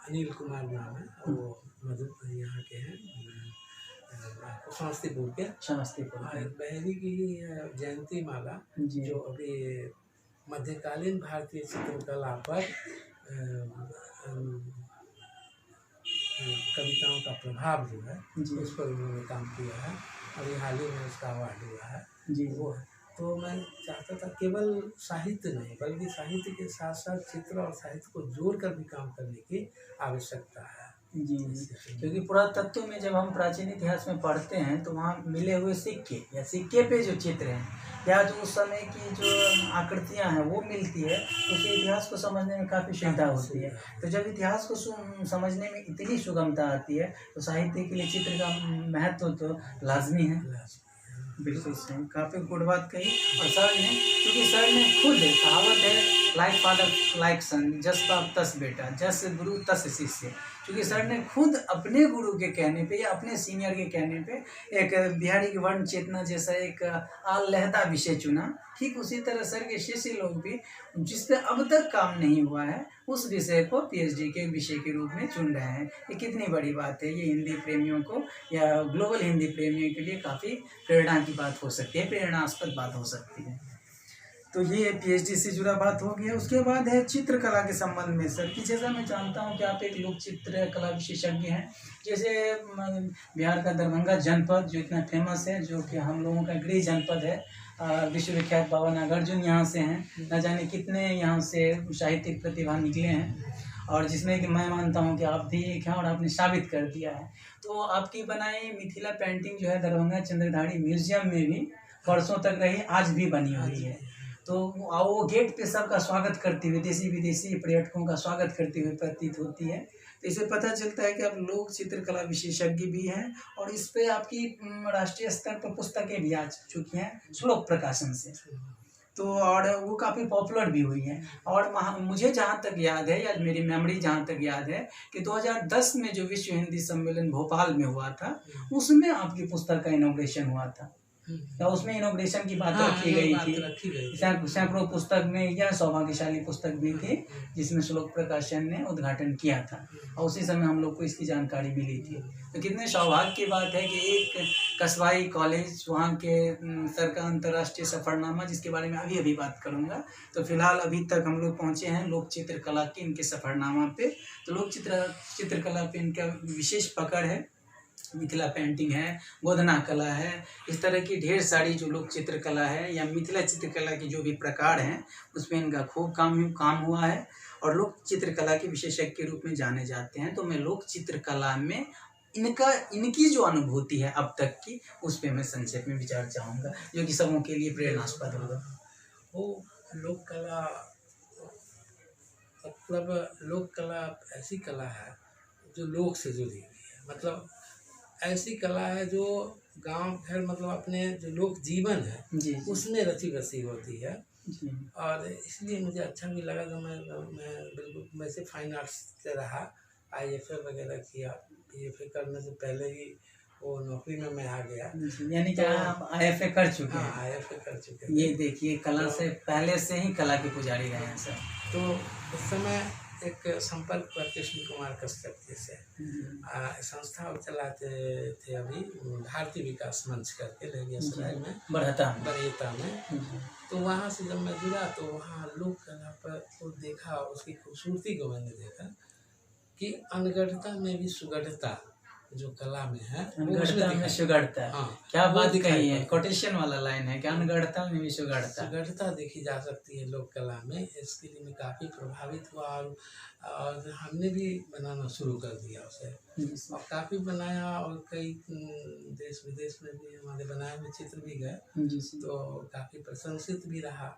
अनिल कुमार नाम है, वो मधुपुर यहाँ के हैं, समस्तीपुर के। बहरी की जयंती माला, जो अभी मध्यकालीन भारतीय चित्रकला पर कविताओं का प्रभाव जो है उस पर उन्होंने काम किया है। अभी हाल ही में उसका अवार्ड हुआ है वो है। तो मैं चाहता था केवल साहित्य नहीं बल्कि साहित्य के साथ साथ चित्र और साहित्य को जोड़कर भी काम करने की आवश्यकता है। जी, क्योंकि पुरातत्व में जब हम प्राचीन इतिहास में पढ़ते हैं तो वहाँ मिले हुए सिक्के या सिक्के पे जो चित्र हैं या जो उस समय की जो आकृतियाँ हैं वो मिलती है, उससे इतिहास को समझने में काफ़ी सुविधा होती है। तो जब इतिहास को समझने में इतनी सुगमता आती है तो साहित्य के लिए चित्र का महत्व तो लाजमी है। बिल्कुल सही, काफ़ी गुड बात कही। और सर ने, क्योंकि सर ने खुद कहावत है लाइक फादर लाइक सन, जस बाप तस बेटा, जस गुरु तस शिष्य, क्योंकि सर ने खुद अपने गुरु के कहने पे या अपने सीनियर के कहने पे एक बिहारी की वर्ण चेतना जैसा एक लहदा विषय चुना। ठीक उसी तरह सर के शिष्य लोग भी जिस पे अब तक काम नहीं हुआ है उस विषय को पीएचडी के विषय के रूप में चुन रहे हैं। ये कितनी बड़ी बात है। ये हिंदी प्रेमियों को या ग्लोबल हिंदी प्रेमियों के लिए काफ़ी प्रेरणा की बात हो सकती है, प्रेरणास्पद बात हो सकती है। तो ये पीएचडी से जुड़ा बात हो गया। उसके बाद है चित्रकला के संबंध में सर कि जैसा मैं जानता हूँ कि आप एक लोक चित्रकला विशेषज्ञ हैं। जैसे बिहार का दरभंगा जनपद जो इतना फेमस है, जो कि हम लोगों का गृह जनपद है, विश्वविख्यात बाबा नागार्जुन यहाँ से हैं, न जाने कितने यहाँ से साहित्यिक प्रतिभा निकले हैं, और जिसमें कि मैं मानता हूँ कि आप भी एक हैं और आपने साबित कर दिया है। तो आपकी बनाई मिथिला पेंटिंग जो है दरभंगा चंद्रधारी म्यूजियम में भी वर्षों तक रही, आज भी बनी हुई है। तो वो गेट पे सबका स्वागत करती हुई, देशी विदेशी पर्यटकों का स्वागत करती हुई प्रतीत होती है। तो इससे पता चलता है कि आप लोक चित्रकला विशेषज्ञ भी हैं और इस पे आपकी राष्ट्रीय स्तर पर पुस्तकें भी आ चुकी हैं श्लोक प्रकाशन से। तो और वो काफ़ी पॉपुलर भी हुई हैं। और मुझे जहाँ तक याद है या मेरी मेमोरी जहाँ तक याद है कि 2010 में जो विश्व हिंदी सम्मेलन भोपाल में हुआ था, उसमें आपकी पुस्तक का इनॉग्रेशन हुआ था। तो उसमें इनॉग्रेशन की बात रखी गई थी। सैकड़ों पुस्तक में यह सौभाग्यशाली पुस्तक भी थी जिसमें श्लोक प्रकाशन ने उद्घाटन किया था, और उसी समय हम लोग को इसकी जानकारी मिली थी। तो कितने सौभाग्य की बात है कि एक कस्बाई कॉलेज वहाँ के सर का अंतर्राष्ट्रीय सफरनामा, जिसके बारे में अभी बात करूँगा। तो फिलहाल अभी तक हम लोग पहुँचे हैं लोक चित्रकला के इनके सफरनामा पे। तो लोक चित्रकला पे इनका विशेष पकड़ है। मिथिला पेंटिंग है, गोधना कला है, इस तरह की ढेर सारी जो लोक चित्रकला है या मिथिला चित्रकला की जो भी प्रकार हैं उसमें इनका खूब काम हुआ है और लोक चित्रकला के विशेषज्ञ के रूप में जाने जाते हैं। तो मैं लोक चित्रकला में इनकी जो अनुभूति है अब तक की, उस पर मैं संक्षेप में विचार चाहूँगा, जो कि सबों के लिए प्रेरणास्पद होगा। वो लोक कला मतलब लोक कला ऐसी कला है जो लोक से जुड़ी हुई है, मतलब ऐसी कला है जो गांव घर मतलब अपने जो लोक जीवन है जी, उसमें रची बसी होती है जी। और इसलिए मुझे अच्छा भी लगा। तो मैं बिल्कुल वैसे फाइन आर्ट्स से रहा, IFA वगैरह किया। IFA करने से पहले ही वो नौकरी में मैं आ गया। यानी कि आप IFA कर चुके हैं? हाँ, IFA कर चुके हैं। ये देखिए कला से पहले से ही कला के पुजारी रहे हैं सर। तो उस समय एक संपर्क पर कृष्ण कुमार कश्यप जी से संस्था चलाते थे अभी, भारतीय विकास मंच करके लहरियासराय में बरहता में। तो वहाँ से जब मैं जुड़ा तो वहाँ लोक कला पर को देखा, उसकी खूबसूरती को मैंने देखा कि अनगढ़ता में भी सुगढ़ता जो कला में है, अनगढ़ता में सुगढ़ता है। हाँ, क्या बात कही है, कोटेशन वाला लाइन है कि अनगढ़ता में भी सुगढ़ता देखी जा सकती है लोक कला में। इसके लिए मैं काफ़ी प्रभावित हुआ और हमने भी बनाना शुरू कर दिया उसे, और काफ़ी बनाया और कई देश विदेश में भी हमारे बनाए हुए चित्र भी गए, तो काफ़ी प्रशंसित भी रहा।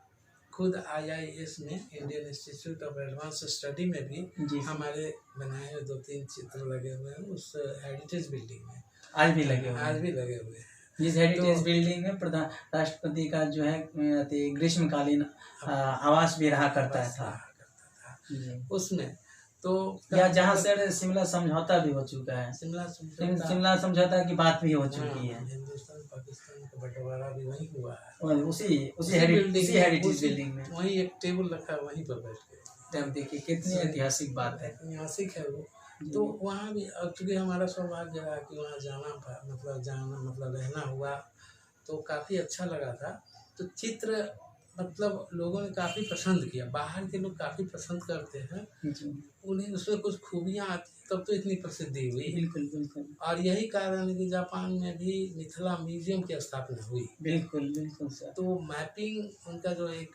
खुद IIS में, Indian institute of advance study में भी हमारे बनाए हुए 2-3 चित्र लगे हुए हैं उस हेरिटेज बिल्डिंग में। आज भी लगे हुए हैं। जिस हेरिटेज बिल्डिंग में प्रधान राष्ट्रपति का जो है ग्रीष्मकालीन आवास भी रहा करता था उसमें। तो या जहाँ से शिमला समझौता भी हो चुका है, शिमला समझौता की बात भी हो चुकी है। हिंदुस्तान पाकिस्तान का बंटवारा भी वहीं हुआ है, उसी हेरिटेज बिल्डिंग में। वहीं एक टेबल रखा है, वहीं पर बैठ के। तब देखिए कितनी ऐतिहासिक बात है, ऐतिहासिक है वो। तो वहाँ भी चूँकि हमारा सौभाग्य रहा कि वहाँ जाना मतलब रहना हुआ, तो काफ़ी अच्छा लगा था। तो चित्र मतलब लोगों ने काफ़ी पसंद किया, बाहर के लोग काफ़ी पसंद करते हैं उन्हें उसमें कुछ खूबियाँ आती तब तो इतनी प्रसिद्धि हुई। बिल्कुल बिल्कुल और यही कारण है कि जापान में भी मिथिला म्यूजियम की स्थापना हुई। बिल्कुल बिल्कुल सर। तो मैपिंग उनका जो एक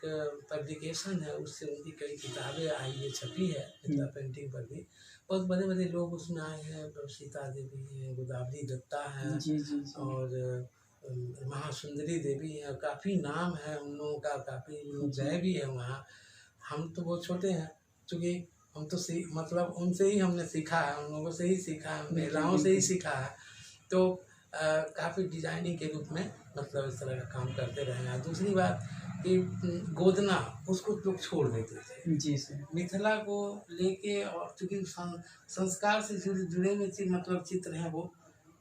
पब्लिकेशन है, उससे उनकी कई किताबें आई है, छपी है मिथिला पेंटिंग पर भी। बहुत बड़े बड़े लोग उसमें आए हैं, सीता देवी है, गोदावरी दत्ता है, जी जी जी और महासुंदरी देवी है। काफ़ी नाम है उन लोगों का, काफ़ी लोग जी। गए भी है वहाँ। हम तो बहुत छोटे हैं, क्योंकि हम तो मतलब उनसे ही हमने सीखा है, उन लोगों से ही सीखा है, महिलाओं से ही सीखा है। तो काफ़ी डिजाइनिंग के रूप में मतलब इस तरह का काम करते रहे हैं। दूसरी बात कि गोदना उसको लोग छोड़ देते थे। जी सर। मिथिला को लेके, और चूँकि संस्कार से जुड़े हुए मतलब चित्र हैं वो,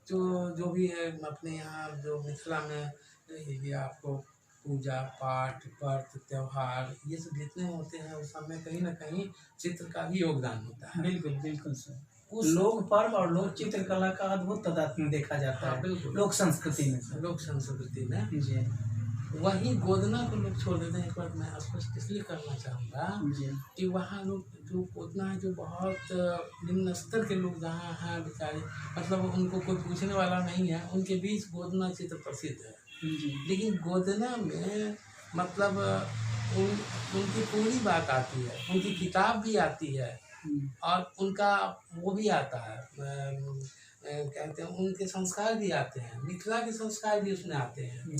जो भी है अपने यहाँ जो मिथिला में ये आपको पूजा पाठ व्रत त्योहार ये सब जितने होते हैं उस समय कहीं ना कहीं चित्र का भी योगदान होता है। बिल्कुल बिल्कुल सर। उस लोक पर्व और लोक चित्रकला का अद्भुत तादात्म्य देखा जाता है बिल्कुल लोक संस्कृति में सर। लोक संस्कृति में जी वही गोदना को लोग छोड़ देते हैं। एक बात मैं स्पष्ट इसलिए करना चाहूँगा जी कि वहाँ लोग जो गोदना है, जो बहुत निम्न स्तर के लोग जहाँ हैं बेचारे, मतलब उनको कोई पूछने वाला नहीं है, उनके बीच गोदना चित्र प्रसिद्ध है। जी लेकिन गोदना में मतलब उनकी पूरी बात आती है, उनकी किताब भी आती है, और उनका वो भी आता है, कहते हैं उनके संस्कार भी आते हैं, मिथिला के संस्कार भी उसमें आते हैं।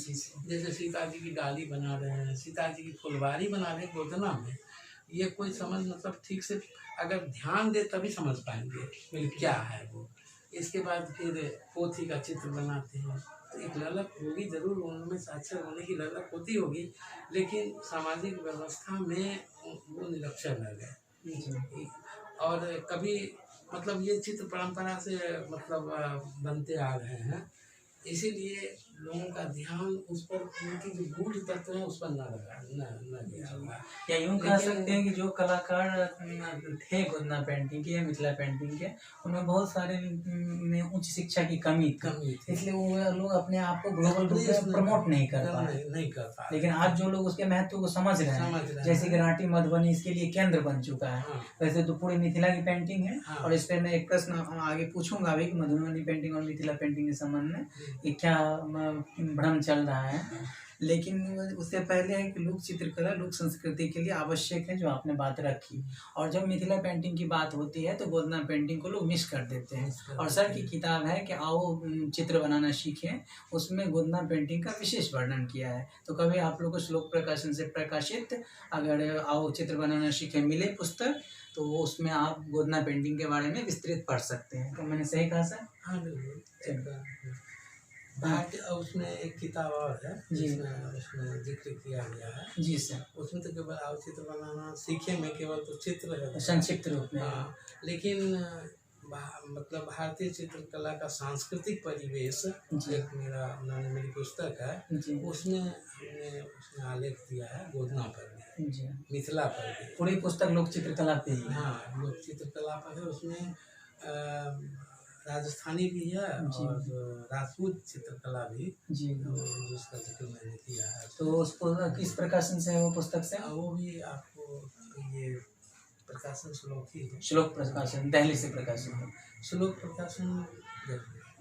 जैसे सीता जी की डाली बना रहे हैं, सीता जी की फुलवारी बना रहे हैं गोदना में। ये कोई समझ मतलब ठीक से अगर ध्यान दे तभी समझ पाएंगे क्या है वो। इसके बाद फिर पोथी का चित्र बनाते हैं, तो एक ललक होगी जरूर, उनमें साक्षर होने की ललक होती होगी, लेकिन सामाजिक व्यवस्था में वो निरक्षर रह गए। और कभी मतलब ये चित्र परंपरा से मतलब बनते आ रहे हैं, इसीलिए लोगों का ध्यान उस पर, उनकी जो गूढ़ तत्व है उस पर न गया होगा। या यूँ कह सकते हैं कि जो कलाकार थे गोदना पेंटिंग के या मिथिला पेंटिंग के, उनमें बहुत सारे में उच्च शिक्षा की कमी थी, इसलिए वो लोग अपने आप को ग्लोबल रूप में प्रमोट नहीं कर पाए। लेकिन आज जो लोग उसके महत्व को समझ रहे हैं, जैसे कि रांटी मधुबनी इसके लिए केंद्र बन चुका है। वैसे तो पूरी मिथिला की पेंटिंग है, और इस पर मैं एक प्रश्न आगे पूछूंगा अभी कि मधुबनी पेंटिंग और मिथिला पेंटिंग के संबंध में ये क्या भ्रम चल रहा है। लेकिन उससे पहले है कि लोक चित्रकला लोक संस्कृति के लिए आवश्यक है, जो आपने बात रखी। और जब मिथिला पेंटिंग की बात होती है तो गोदना पेंटिंग को लोग मिस कर देते हैं। और सर की किताब है कि आओ चित्र बनाना सीखें, उसमें गोदना पेंटिंग का विशेष वर्णन किया है। तो कभी आप लोग को श्लोक प्रकाशन से प्रकाशित अगर आओ चित्र बनाना सीखें मिले पुस्तक, तो वो उसमें आप गोदना पेंटिंग के बारे में विस्तृत पढ़ सकते हैं। तो मैंने सही कहा सर? हाँ बिल्कुल। उसमें एक किताब और है उसमें जिक्र किया गया है। जी सर। उसमें तो केवल आओ चित्र बनाना सीखे में केवल तो चित्र है संक्षिप्त रूप में। हाँ, लेकिन मतलब भारतीय चित्रकला का सांस्कृतिक परिवेश एक मेरी पुस्तक है, उसमें आलेख दिया है गोदना पर भी, मिथिला पर भी। पूरी पुस्तक लोक चित्रकला पे ही? हाँ, लोक चित्रकला पर है। उसमें राजस्थानी भी है और राजपूत चित्रकला भी, जिसका जिक्र मैंने किया है। तो उसको किस प्रकाशन से है वो पुस्तक से? वो भी आपको ये प्रकाशन श्लोक ही है। श्लोक प्रकाशन दिल्ली से प्रकाशन है। श्लोक प्रकाशन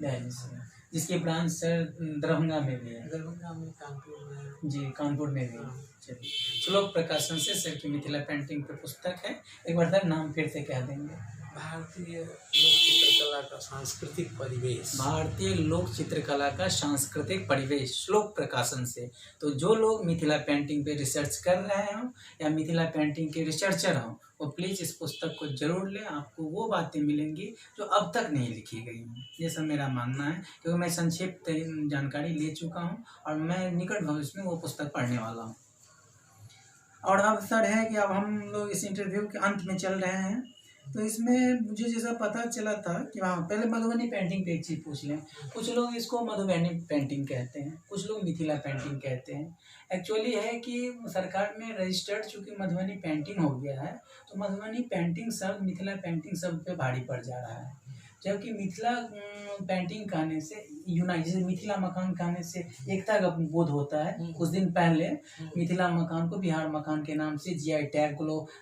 दिल्ली से, जिसकी ब्रांच सर दरभंगा में भी है। दरभंगा में, कानपुर में। जी, कानपुर में भी। चलिए, श्लोक प्रकाशन से सर की मिथिला पेंटिंग पर पुस्तक है। एक बार सर नाम फिर से कह देंगे? भारतीय लोक चित्रकला का सांस्कृतिक परिवेश। भारतीय लोक चित्रकला का सांस्कृतिक परिवेश, श्लोक प्रकाशन से। तो जो लोग मिथिला पेंटिंग पे रिसर्च कर रहे हों या मिथिला पेंटिंग के रिसर्चर हों, वो प्लीज़ इस पुस्तक को जरूर लें। आपको वो बातें मिलेंगी जो अब तक नहीं लिखी गई हैं। ये सब मेरा मानना है, क्योंकि मैं संक्षिप्त जानकारी ले चुका हूँ और मैं निकट भविष्य में वो पुस्तक पढ़ने वाला हूँ। और अब सर है कि अब हम लोग इस इंटरव्यू के अंत में चल रहे हैं, तो इसमें मुझे जैसा पता चला था कि हाँ, पहले मधुबनी पेंटिंग पे एक चीज़ पूछ लें। कुछ लोग इसको मधुबनी पेंटिंग कहते हैं, कुछ लोग मिथिला पेंटिंग कहते हैं। एक्चुअली है कि सरकार में रजिस्टर्ड चूँकि मधुबनी पेंटिंग हो गया है, तो मधुबनी पेंटिंग शब्द मिथिला पेंटिंग शब्द पे भारी पड़ जा रहा है। जबकि मिथिला पेंटिंग कहने से जैसे मिथिला मकान कहने से एकता का बोध होता है। कुछ दिन पहले मिथिला मकान को बिहार मकान के नाम से GI tag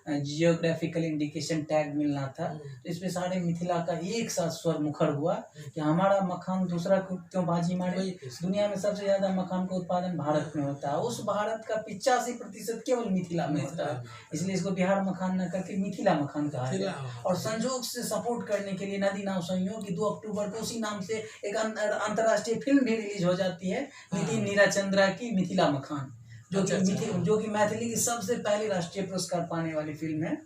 geographical indication tag मिलना था। तो इसमें सारे मिथिला का एक साथ स्वर मुखर हुआ कि हमारा मकान दूसरा क्यों बाजी मारे। दुनिया में सबसे ज्यादा मकान का उत्पादन भारत में होता है, उस भारत का 85% केवल मिथिला में होता है, इसलिए इसको बिहार मकान न करके मिथिला मकान कहा गया। और संजोग से सपोर्ट करने के लिए नदी नाव संयोग की 2 अक्टूबर को उसी नाम से एक अंतर्राष्ट्रीय फिल्म भी रिलीज हो जाती है, नितिन नीरा चंद्रा की मिथिला मकान, जो कि मैथिली की सबसे पहली राष्ट्रीय पुरस्कार पाने वाली फिल्म है।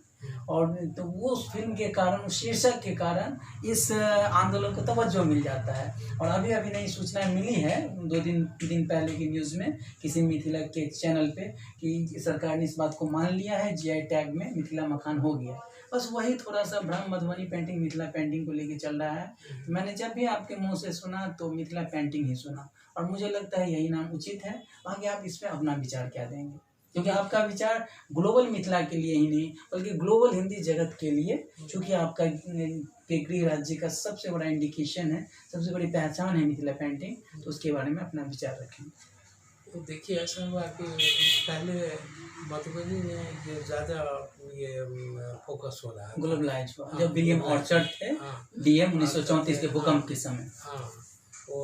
और तो वो उस फिल्म के कारण, उस शीर्षक के कारण इस आंदोलन को तवज्जो मिल जाता है। और अभी नई सूचना मिली है 2 दिन पहले की न्यूज़ में किसी मिथिला के चैनल पे कि सरकार ने इस बात को मान लिया है, जीआई टैग में मिथिला मकान हो गया। बस वही थोड़ा सा भ्रम मधुबनी पेंटिंग मिथिला पेंटिंग को लेके चल रहा है। तो मैंने जब भी आपके मुँह से सुना तो मिथिला पेंटिंग ही सुना, और मुझे लगता है यही नाम उचित है। बाकी आप इस पर अपना विचार क्या देंगे, क्योंकि आपका विचार ग्लोबल मिथिला के लिए ही नहीं बल्कि ग्लोबल हिंदी जगत के लिए, क्योंकि आपका गृह राज्य का सबसे बड़ा इंडिकेशन है, सबसे बड़ी पहचान है मिथिला पेंटिंग, तो उसके बारे में अपना विचार रखें। तो देखिए ऐसा हुआ कि पहले मधुबनी में ये ज़्यादा ये फोकस हो रहा है, ग्लोबलाइज हुआ जब विलियम ऑर्चर्ड थे डीएम 1934 के भूकंप के समय। हाँ, वो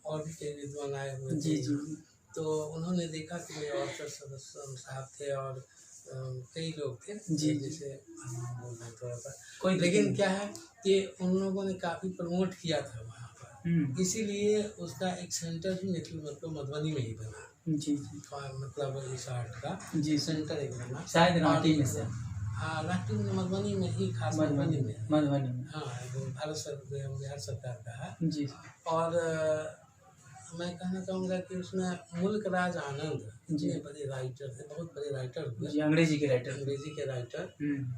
और भी कई विद्वान आए हुए जी थे। जी। तो उन्होंने देखा कि मेरे ऑर्चर्ड साहब थे और कई लोग थे जी, जैसे बोल रहे थोड़ा सा कोई, लेकिन क्या है कि उन लोगों ने काफ़ी प्रमोट किया था वहाँ पर, इसीलिए उसका एक सेंटर भी मतलब मधुबनी में ही बना। जी जी। मतलब इस आर्ट का जी सेंटर एक बना, शायद रांची में से। हाँ, रांची में, मधुबनी में ही, खास मधुबनी में। हाँ, वो बिहार सरकार का है जी। और मैं कहना चाहूँगा कि उसमें मुल्क राज आनंद जी बड़े राइटर थे, बहुत बड़े राइटर हुए, अंग्रेजी के राइटर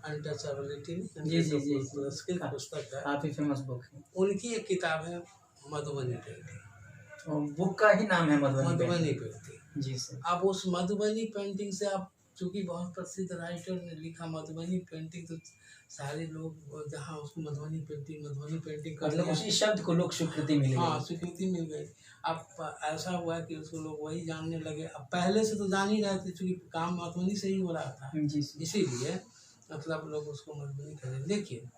अनटचेबिलिटी जी जी जी पुरस्कृत पुस्तक है, काफ़ी फेमस बुक है। उनकी एक किताब है मधुबनी पेंटिंग, बुक का ही नाम है मधुबनी पेंटिंग जी सर। अब उस मधुबनी पेंटिंग से आप, चूँकि बहुत प्रसिद्ध राइटर ने लिखा मधुबनी पेंटिंग, तो सारे लोग जहाँ उसको मधुबनी पेंटिंग कर मतलब उसी शब्द को लोग स्वीकृति मिल गई। हाँ, स्वीकृति मिल गई। अब ऐसा हुआ कि उसको लोग वही जानने लगे। अब पहले से तो जान ही रहे थे, चूँकि काम मधुबनी से ही हो रहा था जी, इसीलिए मतलब लोग उसको मधुबनी करें। देखिए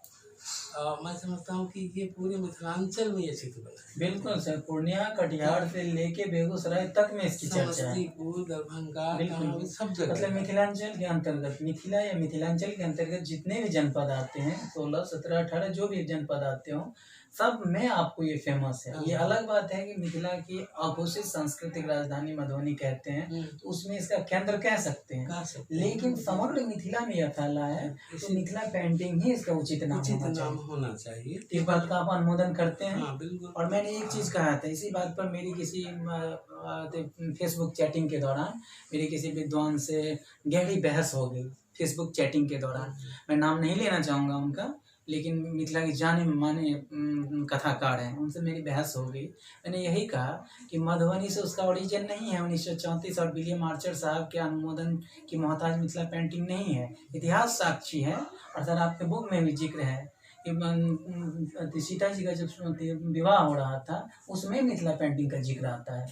मैं समझता हूँ कि ये पूरे मिथिलांचल में ये चित्र बना है। बिल्कुल सर, पूर्णिया कटिहार से लेके बेगूसराय तक में इसकी चर्चा है, समस्तीपुर, दरभंगा, सब जगह। मतलब मिथिलांचल के अंतर्गत, मिथिला या मिथिलांचल के अंतर्गत जितने भी जनपद आते हैं, 16, 17, 18 जो भी जनपद आते हो, सब में आपको ये फेमस है। ये अलग बात है कि मिथिला की अघोषित सांस्कृतिक राजधानी मधुबनी कहते हैं, तो उसमें इसका केंद्र कह सकते हैं, लेकिन समग्र मिथिला में यह फैला है, तो मिथिला पेंटिंग ही इसका उचित नाम होना चाहिए। इस बात का आप अनुमोदन करते हैं? हाँ, बिल्कुल। और मैंने एक चीज कहा था, इसी बात पर मेरी किसी फेसबुक चैटिंग के दौरान मेरी किसी विद्वान से गहरी बहस हो गई फेसबुक चैटिंग के दौरान। मैं नाम नहीं लेना चाहूँगा उनका, लेकिन मिथिला के जाने माने कथाकार हैं, उनसे मेरी बहस हो गई। मैंने यही कहा कि मधुबनी से उसका ओरिजिन नहीं है, 1934 और विलियम आर्चर साहब के अनुमोदन की मोहताज मिथिला पेंटिंग नहीं है, इतिहास साक्षी है। और सर आपके बुक में भी जिक्र है कि सीता जी का जब विवाह हो रहा था उसमें मिथिला पेंटिंग का जिक्र आता है।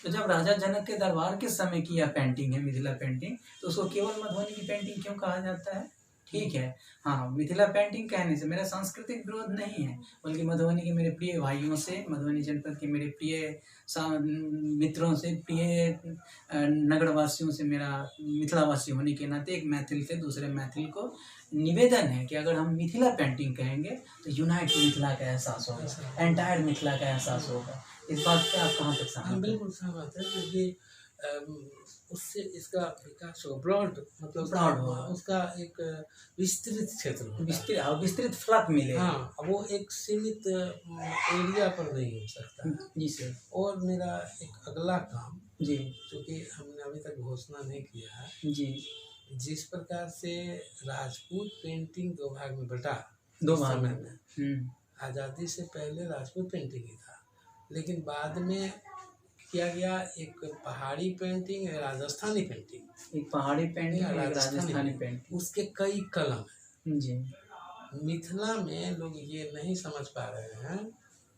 तो जब राजा जनक के दरबार के समय की यह पेंटिंग है मिथिला पेंटिंग, तो उसको केवल मधुबनी की पेंटिंग क्यों कहा जाता है? ठीक है, हाँ, मिथिला पेंटिंग कहने से मेरा सांस्कृतिक विरोध नहीं है, बल्कि मधुबनी के मेरे प्रिय भाइयों से, मधुबनी जनपद के मेरे प्रिय मित्रों से, प्रिय नगरवासियों से, मेरा मिथिलावासी होने के नाते एक मैथिल से दूसरे मैथिल को निवेदन है कि अगर हम मिथिला पेंटिंग कहेंगे तो यूनाइट मिथिला का एहसास होगा, एंटायर मिथिला का एहसास होगा। इस बात पे आप कहाँ तक सहमत हैं? बिल्कुल सहमत है, क्योंकि उससे इसका विकास हो, ब्रॉड मतलब हुआ, उसका एक विस्तृत क्षेत्र, विस्तृत फलक मिले। हाँ, वो एक सीमित एरिया पर नहीं हो सकता जी सर। और मेरा एक अगला काम जी, क्योंकि हमने अभी तक घोषणा नहीं किया है जी, जिस प्रकार से राजपूत पेंटिंग 2 भाग में बटा, 2 भाग में आज़ादी से पहले राजपूत पेंटिंग ही था, लेकिन बाद में किया गया एक पहाड़ी पेंटिंग, राजस्थानी पेंटिंग, एक पहाड़ी पेंटिंग, एक राजस्थानी पेंटिंग, उसके कई कलम हैं जी। मिथिला में लोग ये नहीं समझ पा रहे हैं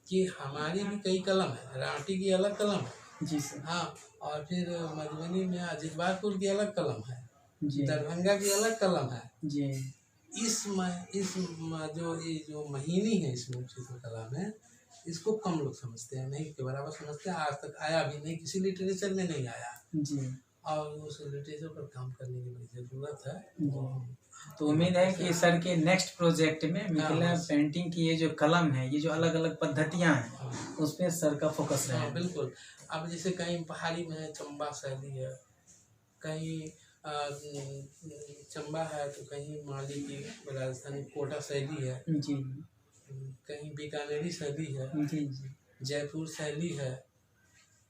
कि हमारी भी कई कलम है। रांटी की अलग कलम है जी सर। हाँ, और फिर मधुबनी में अजितबारपुर की अलग कलम है, जी दरभंगा की अलग कलम है। जी। जो महीनी है इसमें चित्रकला में, इसको कम लोग समझते हैं, नहीं के बराबर समझते हैं। आज तक आया भी नहीं, किसी लिटरेचर में नहीं आया जी। और उस लिटरेचर पर काम करने की बड़ी ज़रूरत है। तो उम्मीद है कि सर के नेक्स्ट प्रोजेक्ट में मिथिला पेंटिंग की ये जो कलम है, ये जो अलग अलग पद्धतियाँ हैं, उस पर सर का फोकस रहेगा। बिल्कुल। अब जैसे कहीं पहाड़ी में है चंबा शैली है, कहीं चंबा है तो कहीं माली की राजधानी कोटा शैली है जी, कहीं बीकानेरी शैली है जी जी, जयपुर शैली है।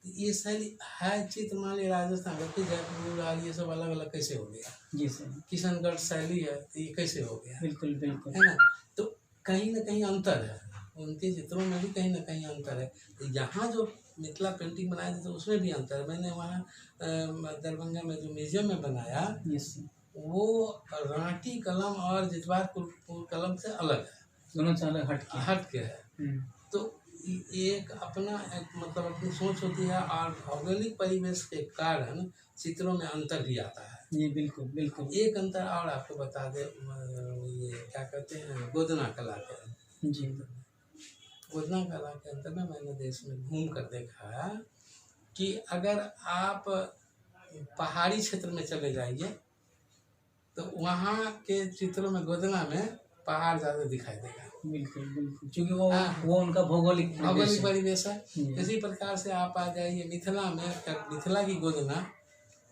ये शैली है चित्र मान ली राजस्थान का, जयपुर और ये सब अलग अलग कैसे हो गया? जी सर। किशनगढ़ शैली है तो ये कैसे हो गया? बिल्कुल बिल्कुल, है ना। तो कहीं ना कहीं अंतर है, उनके चित्रों में भी कहीं ना कहीं अंतर है। तो यहाँ जो मिथिला पेंटिंग बनाए थे तो उसमें भी अंतर है। मैंने वहाँ दरभंगा में जो म्यूजियम में बनाया, वो रांटी कलम और जितवारपुर कलम से अलग है, दोनों से अलग हट के है। तो एक अपना मतलब अपनी सोच होती है और भौगोलिक परिवेश के कारण चित्रों में अंतर भी आता है। ये बिल्कुल बिल्कुल। एक अंतर और आपको बता दे, ये क्या कहते हैं गोदना कला के जी, गोदना कला के अंतर में मैंने देश में घूम कर देखा कि अगर आप पहाड़ी क्षेत्र में चले जाइए तो वहाँ के चित्रों में गोदना में पहाड़ ज़्यादा दिखाई देगा। बिल्कुल बिल्कुल, क्योंकि वो उनका भौगोलिक परिवेश है। इसी प्रकार से आप आ जाइए मिथिला में, मिथिला की गोदना,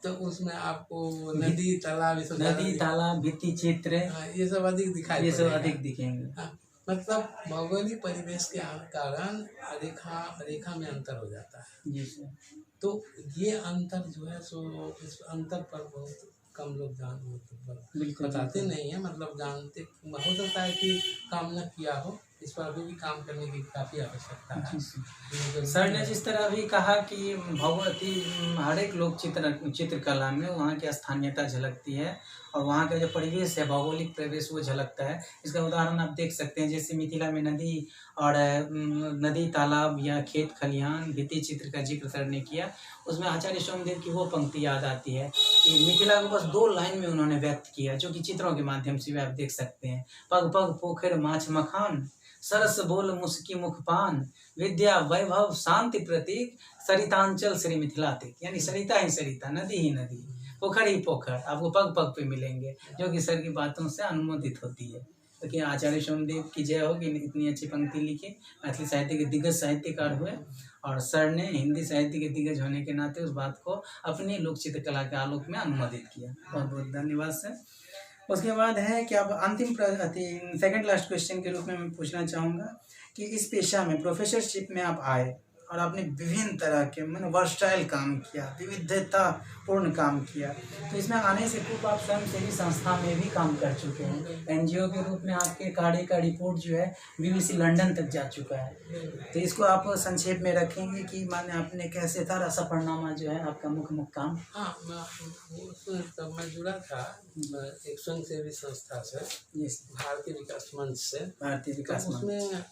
तो उसमें आपको नदी तालाब भित्ति चित्र ये सब अधिक दिखाई, ये सब अधिक दिखेंगे। मतलब भौगोलिक परिवेश के कारण रेखा में अंतर हो जाता है। जी सर। तो ये अंतर जो है सो इस अंतर पर बहुत कम लोग बताते नहीं है। मतलब जानते हो सकता है कि काम न किया हो, इस पर अभी भी काम करने की काफ़ी आवश्यकता है। सर ने जिस तरह अभी कहा कि भगवती हर एक लोग चित्रकला में वहाँ की स्थानीयता झलकती है और वहाँ का जो परिवेश है, भौगोलिक परिवेश, वो झलकता है। इसका उदाहरण आप देख सकते हैं, जैसे मिथिला में नदी तालाब या खेत खलिहान भित्ति चित्र का जिक्र सर ने किया, उसमें आचार्य सोमदेव की वो पंक्ति याद आती है कि मिथिला को बस 2 लाइन में उन्होंने व्यक्त किया, जो कि चित्रों के माध्यम से भी आप देख सकते हैं। पग पग पोखर माछ मखान, सरस बोल मुस्की मुखपान, विद्या वैभव शांति प्रतीक, सरितांचल श्री मिथिला तक। यानी सरिता ही सरिता, नदी ही नदी, पोखर ही पोखर आपको पग पग पे मिलेंगे, जो कि सर की बातों से अनुमोदित होती है। क्योंकि आचार्य सोमदेव की जय हो कि इतनी अच्छी पंक्ति लिखी, मैथिली साहित्य के दिग्गज साहित्यकार हुए और सर ने हिंदी साहित्य के दिग्गज होने के नाते उस बात को अपनी लोक चित्रकला के आलोक में अनुमोदित किया। बहुत बहुत धन्यवाद सर। उसके बाद है कि अब अंतिम सेकंड लास्ट क्वेश्चन के रूप में मैं पूछना चाहूँगा कि इस पेशा में प्रोफेसरशिप में आप आए और आपने विभिन्न तरह के वर्सटाइल काम किया, विविधतापूर्ण काम किया, तो इसमें आने से पूर्व आप स्वयंसेवी संस्था में भी काम कर चुके हैं। एनजीओ के रूप में आपके कार्य का रिपोर्ट जो है BBC लंदन तक जा चुका है। तो इसको आप संक्षेप में रखेंगे कि माने आपने कैसे था, रसफरनामा जो है आपका मुख्य काम? हाँ, मैं जुड़ा था एक स्वयंसेवी संस्था से, भारतीय विकास मंच से। भारतीय विकास मंच उसमें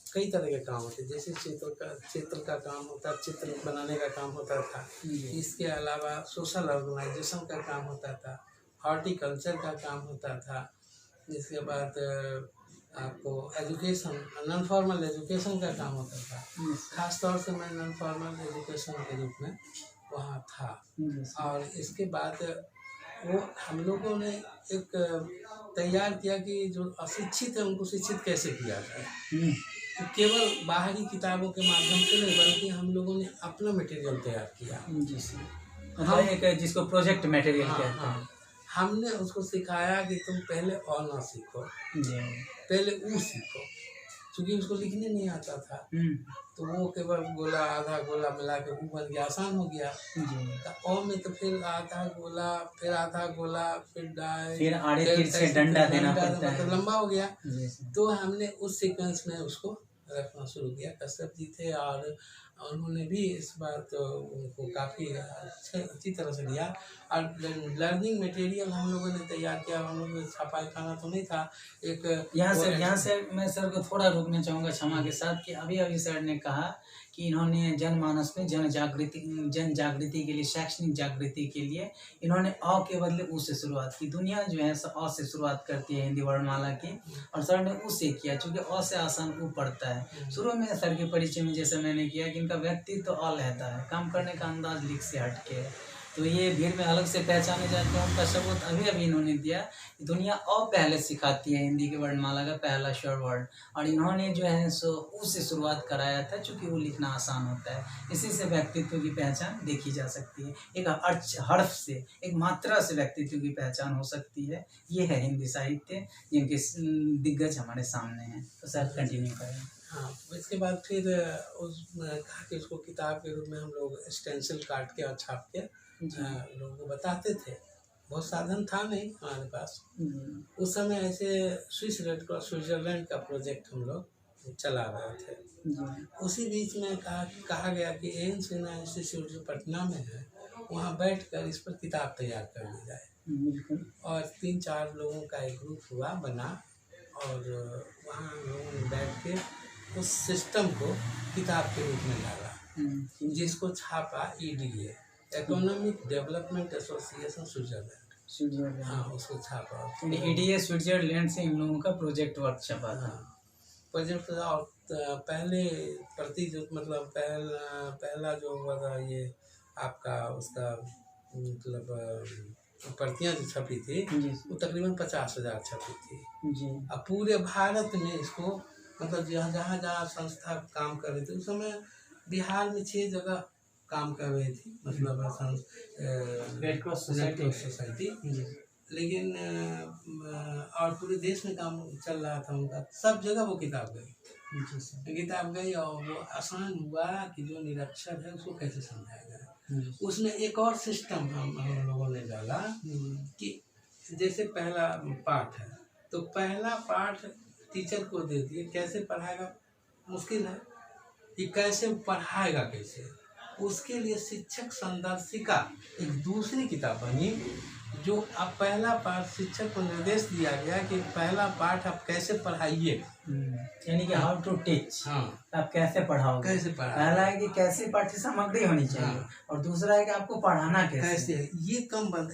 कई तरह के काम होते, जैसे चित्र का काम होता, चित्र बनाने का काम होता था। इसके अलावा सोशल ऑर्गेनाइजेशन का काम होता था, हॉर्टिकल्चर का काम होता था। इसके बाद आपको एजुकेशन, नॉन फॉर्मल एजुकेशन का काम होता था। खास तौर से मैं नॉन फॉर्मल एजुकेशन के रूप में वहाँ था। और इसके बाद वो हम लोगों ने एक तैयार किया कि जो अशिक्षित है उनको शिक्षित कैसे किया जाए। तो केवल बाहरी किताबों के माध्यम से नहीं, बल्कि हम लोगों ने अपना मटेरियल तैयार किया। जी सर। हाँ, एक जिसको प्रोजेक्ट मटेरियल कहते हैं। हमने उसको सिखाया कि तुम पहले अ ना सीखो, पहले ऊ सीखो, क्योंकि उसको लिखने नहीं आता था। तो वो केवल गोला आधा गोला मिला के ऊ बन गया, आसान हो गया। तो अ में तो फिर आधा गोला, फिर आधा गोला, फिर डाई, फिर आड़े तीर से डंडा देना पड़ता है, मतलब लंबा हो गया। तो हमने उस सीक्वेंस में उसको रखना शुरू किया। कश्यप जी थे और उन्होंने भी इस बात को काफ़ी अच्छी तरह से लिया और लर्निंग मटेरियल हम लोगों ने तैयार किया। हम लोगों ने छपाई खाना तो नहीं था। एक यहाँ से मैं सर को थोड़ा रोकना चाहूँगा क्षमा के साथ कि अभी अभी सर ने कहा कि इन्होंने जनमानस में जन जागृति के लिए, शैक्षणिक जागृति के लिए इन्होंने अ के बदले उ से शुरुआत की। दुनिया जो है अ से शुरुआत करती है हिंदी वर्णमाला की, और सर ने उ से किया क्योंकि अ से आसान उ पड़ता है। शुरू में सर के परिचय में जैसे मैंने किया कि इनका व्यक्तित्व तो अ रहता है, काम करने का अंदाज लिख से हटके है, तो ये भीड़ में अलग से पहचाने जाते हैं। उनका सबूत अभी अभी इन्होंने दिया कि दुनिया अ पहले सिखाती है हिंदी की वर्णमाला का पहला स्वर वर्ण, और इन्होंने जो है सो उ से शुरुआत कराया था चूँकि वो लिखना आसान होता है। इसी से व्यक्तित्व की पहचान देखी जा सकती है। एक हर्फ से, एक मात्रा से व्यक्तित्व की पहचान हो सकती है। ये है हिंदी साहित्य जिनके दिग्गज हमारे सामने हैं। तो सर कंटिन्यू करें। हाँ, इसके बाद फिर कहा कि उसको किताब के रूप में हम लोग स्टेंसिल काट के और छाप के लोगों को बताते थे। बहुत साधन था नहीं हमारे पास उस समय। ऐसे स्विस रेड क्रॉस स्विट्जरलैंड का प्रोजेक्ट हम लोग चला रहे थे। उसी बीच में कहा गया कि एन सिन्हा इंस्टीट्यूट जो पटना में है, वहाँ बैठकर इस पर किताब तैयार कर ली जाए। और 3-4 लोगों का एक ग्रुप बना और वहाँ लोगों ने बैठ के उस सिस्टम को किताब के रूप में डाला, जिसको छापा EDA, economic development association Switzerland. हाँ, उसको छापा। EDA स्विट्जरलैंड से इन लोगों का प्रोजेक्ट वर्क छपा था। प्रोजेक्ट और पहले प्रति जो मतलब पहला जो हुआ था ये आपका उसका मतलब प्रतियाँ जो छपी थी वो तकरीबन 50,000 छपी थी। अब पूरे भारत में इसको मतलब जहाँ जहाँ संस्था काम कर रही थी, उस समय बिहार में 6 जगह काम कर रही थी, मतलब रेड क्रॉस सोसाइटी। लेकिन और पूरे देश में काम चल रहा था उनका, सब जगह वो किताब गई और वो आसान हुआ कि जो निरक्षर है उसको कैसे समझाएगा। उसमें एक और सिस्टम हम लोगों ने डाला कि जैसे पहला पाठ है तो पहला पाठ टीचर को दे दिए, कैसे पढ़ाएगा मुश्किल है कि कैसे पढ़ाएगा कैसे। उसके लिए शिक्षक संदर्शिका एक दूसरी किताब बनी, जो अब पहला पाठ शिक्षक को निर्देश दिया गया कि पहला पाठ आप कैसे पढ़ाइए, यानी कि हाउ टू टीच। आप कैसे पढ़ाओगे, कैसे पढ़ाओगे। पहला है कि कैसे पाठ्य सामग्री होनी चाहिए, और दूसरा है कि आपको पढ़ाना कैसे। ये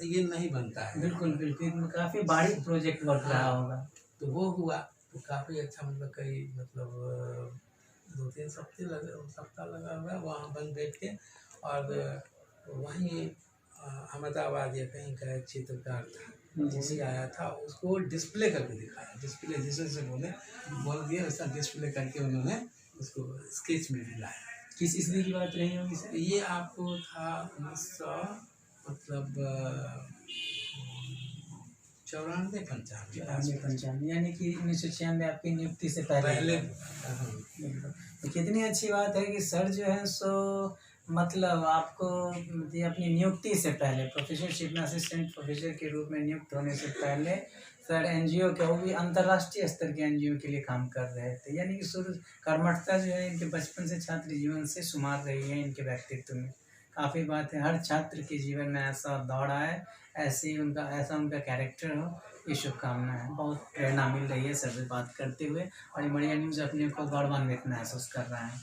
ये नहीं बनता है। बिल्कुल बिल्कुल, काफी बारीक प्रोजेक्ट वर्क रहा होगा। तो वो हुआ तो काफी अच्छा, मतलब कई मतलब 2-3 सप्ताह लगा हुआ वहाँ बन बैठ के। और वहीं अहमदाबाद या कहीं का एक चित्रकार था, उसी आया था, उसको डिस्प्ले करके दिखाया। डिस्प्ले जिसे बोल दिया वैसा डिस्प्ले करके उन्होंने उसको स्केच में दिलाया। किस ईस्वी की बात रही होगी सर? ये आपको था 1994-95, यानी कि 1996 आपकी नियुक्ति से पहले। तो कितनी अच्छी बात है कि सर जो है सो मतलब आपको अपनी नियुक्ति से पहले, प्रोफेसरशिप में असिस्टेंट प्रोफेसर के रूप में नियुक्त होने से पहले सर NGO के, वो भी अंतर्राष्ट्रीय स्तर के NGO के लिए काम कर रहे थे। यानी कि शुरू कर्मठता जो है इनके बचपन से छात्र जीवन से शुमार रही है इनके व्यक्तित्व में। काफ़ी बात है, हर छात्र के जीवन में ऐसा दौड़ा है, ऐसा उनका कैरेक्टर हो, ये शुभकामना है। बहुत प्रेरणा मिल रही है सर से बात करते हुए, और इमड़िया न्यूज़ अपने को गौरवान्वित महसूस कर रहा है।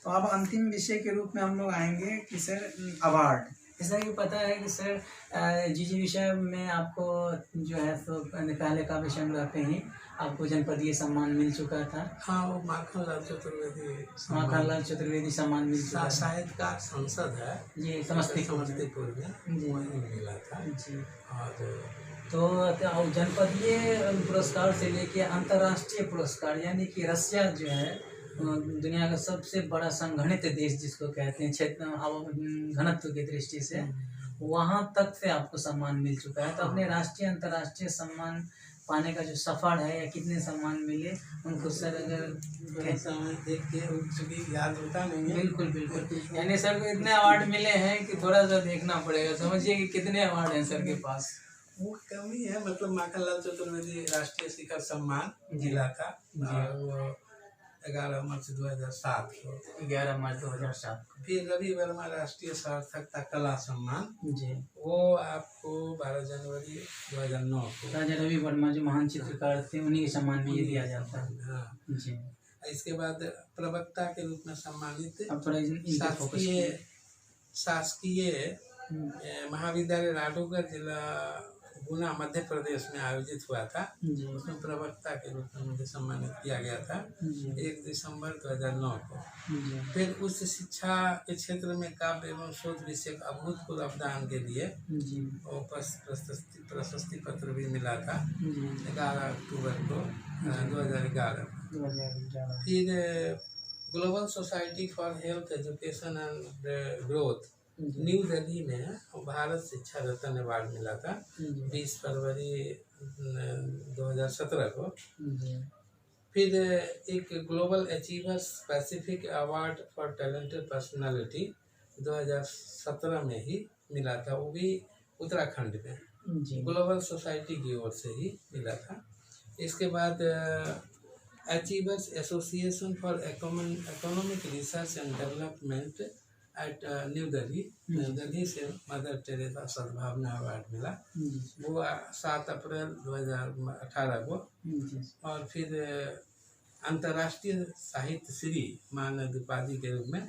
तो अब अंतिम विषय के रूप में हम लोग आएंगे कि सर अवार्ड। जैसा कि पता है कि सर जी विषय में आपको जो है तो पहले काव्य संग्रह पे ही आपको जनपदीय सम्मान मिल चुका था। हाँ, वो माखनलाल चतुर्वेदी सम्मान मिल चुका था। साहित्यकार संसद है जी, समस्तीपुर में जी वहीं मिला था जी। और तो जनपदीय पुरस्कार से लेके अंतर्राष्ट्रीय पुरस्कार, यानी कि रसिया जो है दुनिया का सबसे बड़ा संगठित देश जिसको कहते हैं क्षेत्र घनत्व की दृष्टि से, वहाँ तक से आपको सम्मान मिल चुका है। तो अपने राष्ट्रीय अंतर्राष्ट्रीय सम्मान पाने का जो सफर है, या कितने सम्मान मिले उनको सर अगर देख के याद होता नहीं है। बिल्कुल बिल्कुल, यानी सर को इतने अवार्ड मिले हैं कि थोड़ा सा देखना पड़ेगा। समझिए कि कितने अवार्ड हैं सर के पास। वो कमी है, मतलब माखनलाल चतुर्वेदी राष्ट्रीय शिखर सम्मान जिला था, 11 मार्च 2007 को। 11 मार्च 2007 को। फिर रवि वर्मा राष्ट्रीय सार्थकता कला सम्मान जी, वो आपको 12 जनवरी 2009 को। राजा रवि वर्मा जो महान चित्रकार थे उन्हीं के सम्मान में ये दिया जाता है। हाँ। जी। इसके बाद प्रवक्ता के रूप में सम्मानित अब थोड़ा शासकीय महाविद्यालय लाडूगढ़ जिला गुना मध्य प्रदेश में आयोजित हुआ था। जी, उसमें प्रवक्ता के रूप में मुझे सम्मानित किया गया था जी, 1 दिसंबर 2009 को। जी, फिर उच्च शिक्षा के क्षेत्र में काव्य एवं शोध विषय अभूतपूर्व अवदान के लिए जी, वो प्रशस्ति पत्र भी मिला था जी, 11 अक्टूबर को 2011। 2011। फिर global society for health education and growth new Delhi में भारत शिक्षा रत्न अवार्ड मिला था 20 फरवरी 2017 को। जी, फिर एक global achievers Pacific award for talented personality 2017 में ही मिला था, वो भी उत्तराखंड में जी, ग्लोबल सोसाइटी की ओर से ही मिला था। इसके बाद achievers association for economic research and development at new Delhi से मदर टेरेसा सद्भावना अवार्ड मिला, वो 7 अप्रैल 2018 को। जी, और फिर अंतर्राष्ट्रीय साहित्य श्री मानद उपाधि के रूप में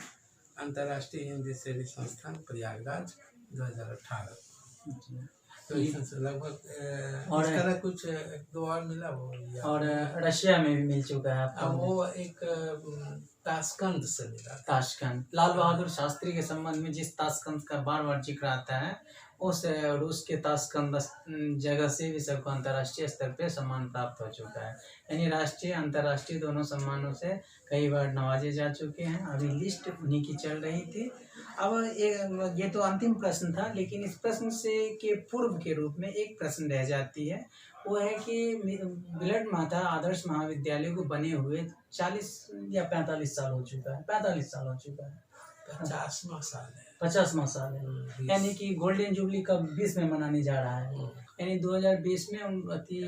अंतर्राष्ट्रीय हिंदी सेवी संस्थान प्रयागराज 2018। जी। तो इससे लगभग और इस तरह कुछ 2 और मिला वो। और रशिया में भी मिल चुका है आपको? वो एक ताशकंद से मिला। ताशकंद, लाल बहादुर शास्त्री के संबंध में जिस ताशकंद का बार बार जिक्र आता है उस रूस के ताशकंद जगह से भी सबको अंतर्राष्ट्रीय स्तर पे सम्मान प्राप्त हो चुका है। यानी राष्ट्रीय अंतर्राष्ट्रीय दोनों सम्मानों से कई बार नवाजे जा चुके हैं। अभी लिस्ट उन्हीं की चल रही थी। अब ये तो अंतिम प्रश्न था, लेकिन इस प्रश्न से के पूर्व के रूप में एक प्रश्न रह जाती है, वो है कि बिलट माता आदर्श महाविद्यालय को बने हुए 40 या 45 साल हो चुका है। 45 साल हो चुका है। 50वां साल है। 50वां साल है, यानी कि गोल्डन जुबली कब 20 में मनाने जा रहा है। यानी 2020 में अति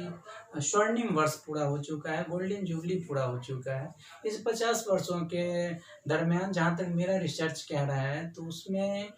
स्वर्णिम वर्ष पूरा हो चुका है, गोल्डन जुबली पूरा हो चुका है। इस 50 वर्षों के दरमियान जहाँ तक मेरा रिसर्च कह रहा है तो उसमें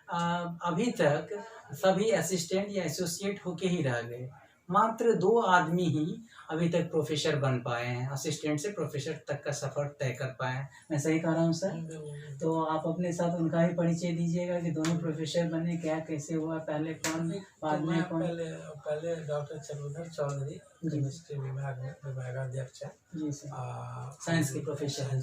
अभी तक सभी असिस्टेंट या एसोसिएट होके ही रह गए। मात्र 2 आदमी ही अभी तक प्रोफेसर बन पाए हैं, असिस्टेंट से प्रोफेसर तक का सफर तय कर पाए हैं। मैं सही कह रहा हूँ सर? तो आप अपने साथ उनका ही परिचय दीजिएगा कि दोनों प्रोफेसर बने, क्या कैसे हुआ, पहले कौन बाद में कौन? पहले डॉक्टर चंद्रधर चौधरी केमिस्ट्री विभाग में विभागाध्यक्ष है। जी सर, साइंस के प्रोफेसर है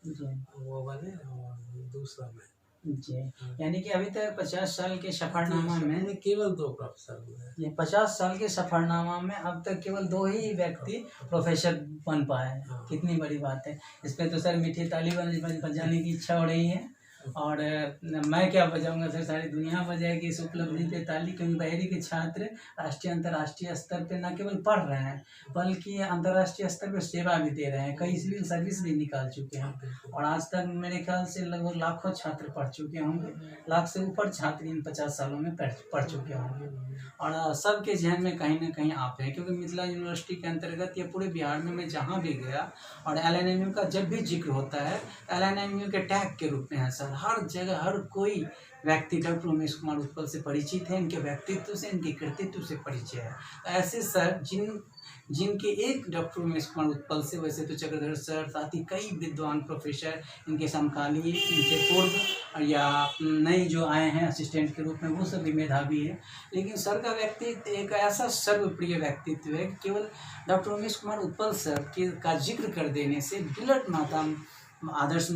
जी, वो बने। और दूसरा में जी, यानी कि अभी तक 50 साल के सफरनामा में केवल 2 प्रोफेसर हुए। ये 50 साल के सफरनामा में अब तक केवल 2 ही व्यक्ति प्रोफेसर बन पाए हैं। कितनी बड़ी बात है। इस पे तो सर मीठी ताली बजाने की इच्छा हो रही है। और मैं क्या बजाऊंगा सर, सारी दुनिया बजाएगी इस उपलब्धि पे ताली, क्योंकि बहरी के छात्र राष्ट्रीय अंतर्राष्ट्रीय स्तर पे न केवल पढ़ रहे हैं बल्कि अंतर्राष्ट्रीय स्तर पे सेवा भी दे रहे हैं। कई सिविल सर्विस भी निकाल चुके हैं और आज तक मेरे ख्याल से लगभग लाखों छात्र पढ़ चुके होंगे। लाख से ऊपर छात्र इन 50 सालों में पढ़ चुके होंगे। और सबके जहन में कहीं ना कहीं आप हैं, क्योंकि मिथिला यूनिवर्सिटी के अंतर्गत या पूरे बिहार में मैं जहाँ भी गया और LNMU का जब भी जिक्र होता है LNMU के टैग के रूप में है सर। हर जगह हर कोई व्यक्ति डॉक्टर उमेश कुमार उत्पल से परिचित है, इनके व्यक्तित्व से, इनके कृतित्व से परिचय है। ऐसे सर जिनके एक डॉक्टर उमेश कुमार उत्पल से, वैसे तो चक्रधर सर साथ ही कई विद्वान प्रोफेसर इनके समकालीन, इनके पूर्व या नए जो आए हैं असिस्टेंट के रूप में, वो सभी मेधावी है। लेकिन सर का व्यक्तित्व एक ऐसा सर्वप्रिय व्यक्तित्व है कि केवल डॉक्टर उमेश कुमार उत्पल सर का जिक्र कर देने से बिलट माता आदर्श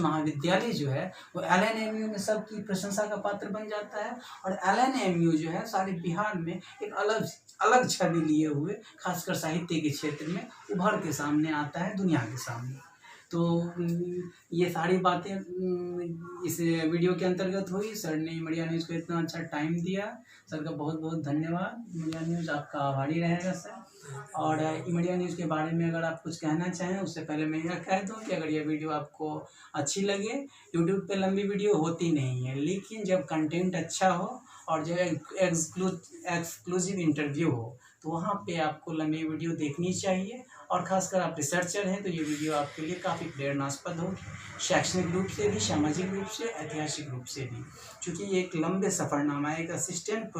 महाविद्यालय जो है वो LNMU में सबकी प्रशंसा का पात्र बन जाता है। और LNMU जो है सारे बिहार में एक अलग छवि लिए हुए, खासकर साहित्य के क्षेत्र में उभर के सामने आता है दुनिया के सामने। तो ये सारी बातें इस वीडियो के अंतर्गत हुई। सर ने मीडिया न्यूज़ को इतना अच्छा टाइम दिया, सर का बहुत बहुत धन्यवाद। मीडिया न्यूज़ आपका आभारी रहेगा सर। और मीडिया न्यूज़ के बारे में अगर आप कुछ कहना चाहें उससे पहले मैं यह कह दूं कि अगर ये वीडियो आपको अच्छी लगे, यूट्यूब पे लंबी वीडियो होती नहीं है, लेकिन जब कंटेंट अच्छा हो और जो एक्सक्लूसिव इंटरव्यू हो तो वहाँ पे आपको लंबी वीडियो देखनी चाहिए। और खासकर आप रिसर्चर हैं तो ये वीडियो आपके लिए काफ़ी प्रेरणास्पद होगी, शैक्षणिक रूप से भी, सामाजिक रूप से, ऐतिहासिक रूप से भी। चूँकि ये एक लंबे सफ़रनामा है, एक असिस्टेंट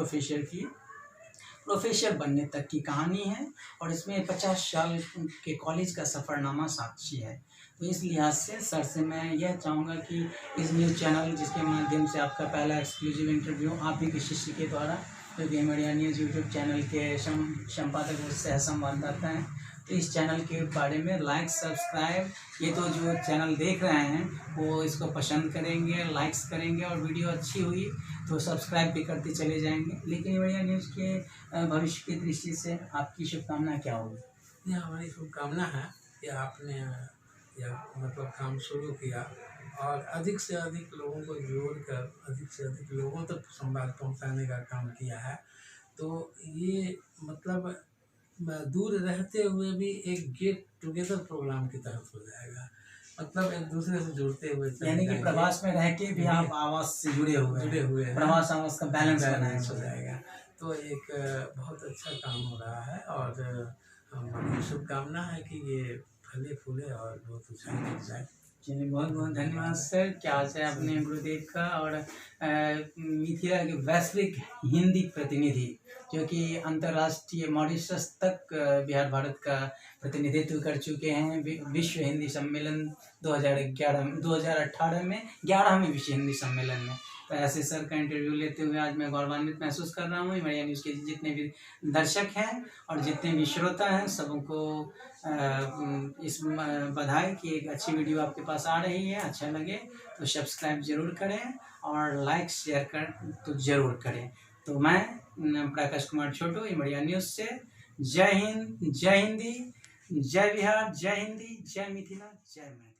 प्रोफेसर बनने तक की कहानी है और इसमें 50 साल के कॉलेज का सफ़रनामा साक्षी है। तो इस लिहाज से सर से मैं यह चाहूँगा कि इस न्यूज़ चैनल जिसके माध्यम से आपका पहला एक्सक्लूसिव इंटरव्यू आप ही के शिष्य के द्वारा, जो कि इमरिया न्यूज़ यूट्यूब चैनल के संपादक और सह संवाददाता हैं, तो इस चैनल के बारे में लाइक, सब्सक्राइब, ये तो जो चैनल देख रहे हैं वो इसको पसंद करेंगे, लाइक्स करेंगे और वीडियो अच्छी हुई तो सब्सक्राइब भी करते चले जाएंगे। लेकिन इमरिया न्यूज़ के भविष्य की दृष्टि से आपकी शुभकामना क्या होगी? यह हमारी शुभकामना है कि आपने यह मतलब काम शुरू किया और अधिक से अधिक लोगों को जोड़कर अधिक से अधिक लोगों तक संवाद पहुंचाने का काम किया है। तो ये मतलब दूर रहते हुए भी एक गेट टुगेदर प्रोग्राम की तरफ हो जाएगा, मतलब एक दूसरे से जुड़ते हुए, यानी कि प्रवास में रह के भी आप आवास से जुड़े हुए हैं, प्रवास आवास का बैलेंस बनाया हो जाएगा। तो एक बहुत अच्छा काम हो रहा है और हमारी शुभकामना है कि ये फले फूले और बहुत ऊंचाई तक जाए। चलिए, बहुत बहुत धन्यवाद सर। क्या है अपने गुरुदेव का और मिथिला के वैश्विक हिंदी प्रतिनिधि, जो कि अंतर्राष्ट्रीय मॉरिशस तक बिहार भारत का प्रतिनिधित्व कर चुके हैं विश्व हिंदी सम्मेलन 2018 में 11वें विश्व हिंदी सम्मेलन में। तो ऐसे सर का इंटरव्यू लेते हुए आज मैं गौरवान्वित महसूस कर रहा हूँ। इमरिया न्यूज़ के जितने भी दर्शक हैं और जितने भी श्रोता हैं सबको इस बधाई कि एक अच्छी वीडियो आपके पास आ रही है। अच्छा लगे तो सब्सक्राइब जरूर करें और लाइक शेयर कर तो ज़रूर करें। तो मैं प्रकाश कुमार छोटू, इमरिया न्यूज़ से, जय हिंद, जय हिंदी, जय बिहार, जय हिंदी, जय मिथिला, जय मैथिली।